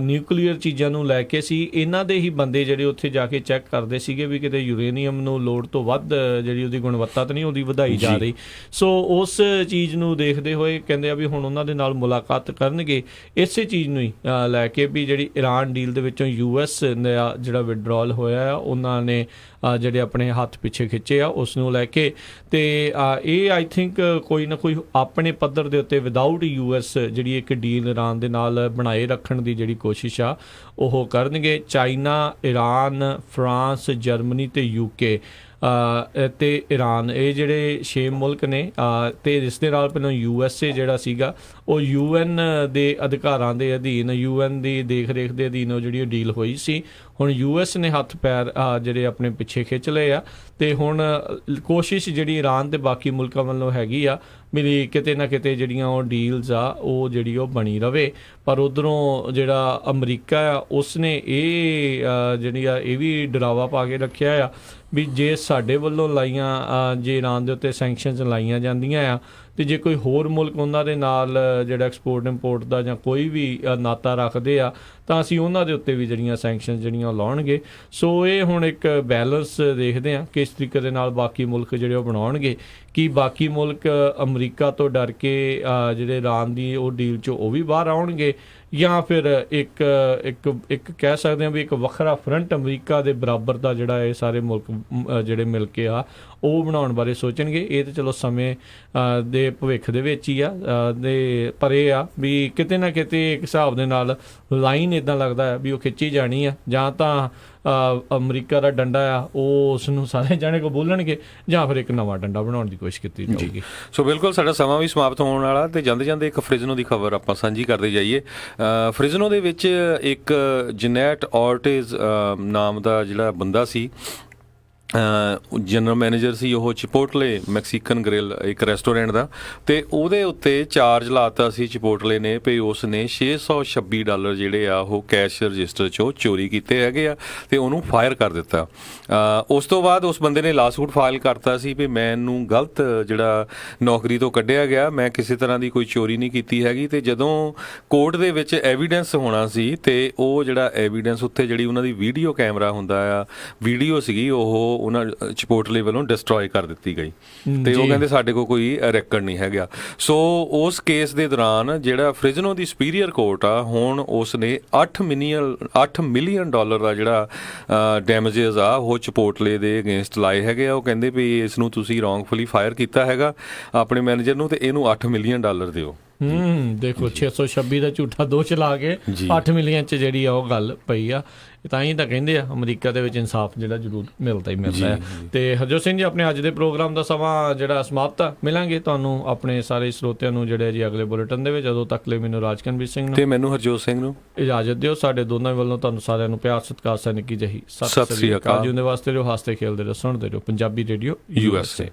Speaker 2: ਨਿਊਕਲੀਅਰ ਚੀਜ਼ਾਂ ਨੂੰ ਲੈ ਕੇ ਸੀ। ਇਹਨਾਂ ਦੇ ਹੀ ਬੰਦੇ ਜਿਹੜੇ ਉੱਥੇ ਜਾ ਕੇ ਚੈੱਕ ਕਰਦੇ ਸੀਗੇ ਵੀ ਕਿਤੇ ਯੂਰੇਨੀਅਮ ਨੂੰ ਲੋੜ ਤੋਂ ਵੱਧ ਜਿਹੜੀ ਉਹਦੀ ਗੁਣਵੱਤਾ ਤਾਂ ਨਹੀਂ ਉਹਦੀ ਵਧਾਈ ਜਾ ਰਹੀ। ਸੋ ਉਸ ਚੀਜ਼ ਨੂੰ ਦੇਖਦੇ ਹੋਏ ਕਹਿੰਦੇ ਆ ਵੀ ਹੁਣ ਉਹਨਾਂ ਦੇ ਨਾਲ ਮੁਲਾਕਾਤ ਕਰਨਗੇ ਇਸੇ ਚੀਜ਼ ਨੂੰ ਹੀ ਲੈ ਕੇ ਵੀ ਜਿਹੜੀ ਇਰਾਨ ਡੀਲ ਦੇ ਵਿੱਚੋਂ US ਦਾ ਜਿਹੜਾ ਵਿਡਰੋਲ ਹੋਇਆ ਆ, ਉਹਨਾਂ ਨੇ ਜਿਹੜੇ ਆਪਣੇ ਹੱਥ ਪਿੱਛੇ ਖਿੱਚੇ ਆ ਉਸ ਨੂੰ ਲੈ ਕੇ। ਤੇ ਇਹ ਆਈ ਥਿੰਕ ਕੋਈ ਨਾ ਕੋਈ ਆਪਣੇ ਪੱਧਰ ਦੇ ਉੱਤੇ ਵਿਦਆਊਟ US ਜਿਹੜੀ ਇੱਕ ਡੀਲ ਇਰਾਨ ਦੇ ਨਾਲ ਬਣਾਏ ਰੱਖਣ ਦੀ ਜਿਹੜੀ ਕੋਸ਼ਿਸ਼ ਆ ਉਹ ਕਰਨਗੇ। ਚਾਈਨਾ, ਇਰਾਨ, ਫਰਾਂਸ, ਜਰਮਨੀ ਤੇ UK ਤੇ ਇਰਾਨ, ਇਹ ਜਿਹੜੇ 6 ਮੁਲਕ ਨੇ। ਤੇ ਇਸ ਦੇ ਨਾਲ ਪਹਿਲਾਂ USA ਜਿਹੜਾ ਸੀਗਾ ਉਹ UN ਦੇ ਅਧਿਕਾਰਾਂ ਦੇ ਅਧੀਨ, UN ਦੀ ਦੇਖ ਰੇਖ ਦੇ ਅਧੀਨ ਉਹ ਜਿਹੜੀ ਡੀਲ ਹੋਈ ਸੀ। ਹੁਣ US ਨੇ ਹੱਥ ਪੈਰ ਜਿਹੜੇ ਆਪਣੇ ਪਿੱਛੇ ਖਿੱਚ ਲਏ ਆ, ਤੇ ਹੁਣ ਕੋਸ਼ਿਸ਼ ਜਿਹੜੀ ਇਰਾਨ ਤੇ ਬਾਕੀ ਮੁਲਕਾਂ ਵੱਲੋਂ ਹੈਗੀ ਆ ਵੀ ਕਿਤੇ ਨਾ ਕਿਤੇ ਜਿਹੜੀਆਂ ਉਹ ਡੀਲਸ ਆ ਉਹ ਜਿਹੜੀ ਉਹ ਬਣੀ ਰਵੇ। ਪਰ ਉੱਧਰੋਂ ਜਿਹੜਾ ਅਮਰੀਕਾ ਆ ਉਸਨੇ ਇਹ ਜਿਹੜੀ ਆ ਇਹ ਵੀ ਡਰਾਵਾ ਪਾ ਕੇ ਰੱਖਿਆ ਆ ਵੀ ਜੇ ਸਾਡੇ ਵੱਲੋਂ ਲਾਈਆਂ ਜੇ ਇਰਾਨ ਦੇ ਉੱਤੇ ਸੈਂਕਸ਼ਨਸ ਲਾਈਆਂ ਜਾਂਦੀਆਂ ਆ, ਤੇ ਜੇ ਕੋਈ ਹੋਰ ਮੁਲਕ ਉਹਨਾਂ ਦੇ ਨਾਲ ਜਿਹੜਾ ਐਕਸਪੋਰਟ ਇੰਪੋਰਟ ਦਾ ਜਾਂ ਕੋਈ ਵੀ ਨਾਤਾ ਰੱਖਦੇ ਆ ਤਾਂ ਅਸੀਂ ਉਹਨਾਂ ਦੇ ਉੱਤੇ ਵੀ ਜਿਹੜੀਆਂ ਸੈਂਕਸ਼ਨਸ ਜਿਹੜੀਆਂ ਲਾਉਣਗੇ। ਸੋ ਇਹ ਹੁਣ ਇੱਕ ਬੈਲੈਂਸ ਦੇਖਦੇ ਹਾਂ ਕਿਸ ਤਰੀਕੇ ਦੇ ਨਾਲ ਬਾਕੀ ਮੁਲਕ ਜਿਹੜੇ ਉਹ ਬਣਾਉਣਗੇ। ਕਿ ਬਾਕੀ ਮੁਲਕ ਅਮਰੀਕਾ ਤੋਂ ਡਰ ਕੇ ਜਿਹੜੇ ਇਰਾਨ ਦੀ ਉਹ ਡੀਲ 'ਚੋਂ ਉਹ ਵੀ ਬਾਹਰ ਆਉਣਗੇ, ਜਾਂ ਫਿਰ ਇੱਕ ਕਹਿ ਸਕਦੇ ਹਾਂ ਵੀ ਇੱਕ ਵੱਖਰਾ ਫਰੰਟ ਅਮਰੀਕਾ ਦੇ ਬਰਾਬਰ ਦਾ ਜਿਹੜਾ ਇਹ ਸਾਰੇ ਮੁਲਕ ਜਿਹੜੇ ਮਿਲ ਕੇ ਆ ਉਹ ਬਣਾਉਣ ਬਾਰੇ ਸੋਚਣਗੇ। ਇਹ ਤਾਂ ਚਲੋ ਸਮੇਂ ਦੇ ਭਵਿੱਖ ਦੇ ਵਿੱਚ ਹੀ ਆ, ਪਰ ਇਹ ਆ ਵੀ ਕਿਤੇ ਨਾ ਕਿਤੇ ਇੱਕ ਹਿਸਾਬ ਦੇ ਨਾਲ ਲਾਈਨ ਇਦਾਂ ਲੱਗਦਾ ਹੈ ਵੀ ਉਹ ਖਿੱਚੀ ਜਾਣੀ ਆ, ਜਾਂ ਤਾਂ ਅਮਰੀਕਾ ਦਾ ਡੰਡਾ ਆ ਉਹ ਉਸ ਨੂੰ ਸਾਰੇ ਜਾਣੇ ਕੋ ਬੋਲਣਗੇ, ਜਾਂ ਫਿਰ ਇੱਕ ਨਵਾਂ ਡੰਡਾ ਬਣਾਉਣ ਦੀ ਕੋਸ਼ਿਸ਼ ਕੀਤੀ ਜਾਊਗੀ।
Speaker 3: ਸੋ ਬਿਲਕੁਲ ਸਾਡਾ ਸਮਾਂ ਵੀ ਸਮਾਪਤ ਹੋਣ ਵਾਲਾ, ਤੇ ਜਾਂਦੇ ਜਾਂਦੇ ਇੱਕ ਫ੍ਰਿਜ਼ਨੋ ਦੀ ਖਬਰ ਆਪਾਂ ਸਾਂਝੀ ਕਰਦੇ ਜਾਈਏ। ਫ੍ਰਿਜ਼ਨੋ ਦੇ ਵਿੱਚ ਇੱਕ ਜਨੈਟ ਔਰਟੇਜ਼ ਨਾਮ ਦਾ ਜਿਹੜਾ ਬੰਦਾ ਸੀ, ਜਨਰਲ ਮੈਨੇਜਰ ਸੀ ਉਹ ਚਿਪੋਟਲੇ ਮੈਕਸੀਕਨ ਗ੍ਰਿਲ ਇੱਕ ਰੈਸਟੋਰੈਂਟ ਦਾ, ਤੇ ਉਹਦੇ ਉੱਤੇ ਚਾਰਜ ਲਾਤਾ ਸੀ ਚਿਪੋਟਲੇ ਨੇ ਵੀ ਉਸ ਨੇ $626 ਜਿਹੜੇ ਆ ਉਹ ਕੈਸ਼ ਰਜਿਸਟਰ 'ਚੋਂ ਚੋਰੀ ਕੀਤੇ ਹੈਗੇ ਆ, ਤੇ ਉਹਨੂੰ ਫਾਇਰ ਕਰ ਦਿੱਤਾ। ਉਸ ਤੋਂ ਬਾਅਦ ਉਸ ਬੰਦੇ ਨੇ ਲਾਸੂਟ ਫਾਈਲ ਕਰਤਾ ਸੀ ਵੀ ਮੈਨੂੰ ਗਲਤ ਜਿਹੜਾ ਨੌਕਰੀ ਤੋਂ ਕੱਢਿਆ ਗਿਆ, ਮੈਂ ਕਿਸੇ ਤਰ੍ਹਾਂ ਦੀ ਕੋਈ ਚੋਰੀ ਨਹੀਂ ਕੀਤੀ ਹੈਗੀ। ਤੇ ਜਦੋਂ ਕੋਰਟ ਦੇ ਵਿੱਚ ਐਵੀਡੈਂਸ ਹੋਣਾ ਸੀ, ਤੇ ਉਹ ਜਿਹੜਾ ਐਵੀਡੈਂਸ ਉੱਥੇ ਜਿਹੜੀ ਉਹਨਾਂ ਦੀ ਵੀਡੀਓ ਕੈਮਰਾ ਹੁੰਦਾ ਆ, ਵੀਡੀਓ ਸੀਗੀ ਉਹ ਉਹਨਾਂ ਚਿਪੋਟਲੇ ਵੱਲੋਂ ਡਿਸਟਰੋਏ ਕਰ ਦਿੱਤੀ ਗਈ, ਤੇ ਉਹ ਕਹਿੰਦੇ ਸਾਡੇ ਕੋਲ ਕੋਈ ਰੈਕਡ ਨਹੀਂ ਹੈਗਾ। ਸੋ ਉਸ ਕੇਸ ਦੇ ਦੌਰਾਨ ਜਿਹੜਾ ਫ੍ਰਿਜ਼ਨੋ ਦੀ ਸੁਪੀਰੀਅਰ ਕੋਰਟ ਆ, ਹੁਣ ਉਸ ਨੇ $8 ਮਿਲੀਅਨ ਦਾ ਜਿਹੜਾ ਡੈਮੇਜਸ ਆ ਉਹ ਚਿਪੋਟਲੇ ਦੇ ਅਗੇਂਸਟ ਲਾਏ ਹੈਗੇ ਆ। ਉਹ ਕਹਿੰਦੇ ਵੀ ਇਸ ਨੂੰ ਤੁਸੀਂ ਰੌਂਗਫੁਲੀ ਫਾਇਰ ਕੀਤਾ ਹੈਗਾ ਆਪਣੇ ਮੈਨੇਜਰ ਨੂੰ, ਤੇ ਇਹਨੂੰ $8 ਮਿਲੀਅਨ ਦਿਓ।
Speaker 2: ਦੇਖੋ 626 ਦਾ ਝੂਠਾ ਦੋਸ਼ ਲਾ ਕੇ 8 ਮਿਲੀਅਨ 'ਚ ਜਿਹੜੀ ਆ ਉਹ ਗੱਲ ਪਈ ਆ। ਤਾਂ ਹੀ ਤਾਂ ਕਹਿੰਦੇ ਆ ਅਮਰੀਕਾ ਦੇ ਵਿੱਚ ਇਨਸਾਫ ਜਿਹੜਾ ਜ਼ਰੂਰ ਮਿਲਦਾ ਹੀ ਮਿਲਦਾ ਹੈ। ਤੇ ਹਰਜੋਤ ਸਿੰਘ ਜੀ, ਆਪਣੇ ਅੱਜ ਦੇ ਪ੍ਰੋਗਰਾਮ ਦਾ ਸਮਾਂ ਜਿਹੜਾ ਸਮਾਪਤ ਆ, ਮਿਲਾਂਗੇ ਤੁਹਾਨੂੰ ਆਪਣੇ ਸਾਰੇ ਸਰੋਤਿਆਂ ਨੂੰ ਜਿਹੜੇ ਜੀ ਅਗਲੇ ਬੁਲੇਟਿਨ ਦੇ ਵਿੱਚ। ਉਦੋਂ ਤੱਕ ਲਈ ਮੈਨੂੰ ਰਾਜਕਨਵੀਰ ਸਿੰਘ ਨੂੰ
Speaker 3: ਤੇ ਮੈਨੂੰ ਹਰਜੋਤ ਸਿੰਘ ਨੂੰ
Speaker 2: ਇਜਾਜ਼ਤ ਦਿਓ। ਸਾਡੇ ਦੋਨਾਂ ਵੱਲੋਂ ਤੁਹਾਨੂੰ ਸਾਰਿਆਂ ਨੂੰ ਪਿਆਰ ਸਤਿਕਾਰ ਸਨਿੱਕੀ ਜਹੀ ਸਤਿ ਸ੍ਰੀ ਅਕਾਲ। ਜਿਉਂਦੇ ਵਾਸਤੇ ਰਹੋ, ਹੱਸਦੇ ਖੇਲਦੇ ਰਹੋ, ਸੁਣਦੇ ਰਹੋ ਪੰਜਾਬੀ ਰੇਡੀਓ USA।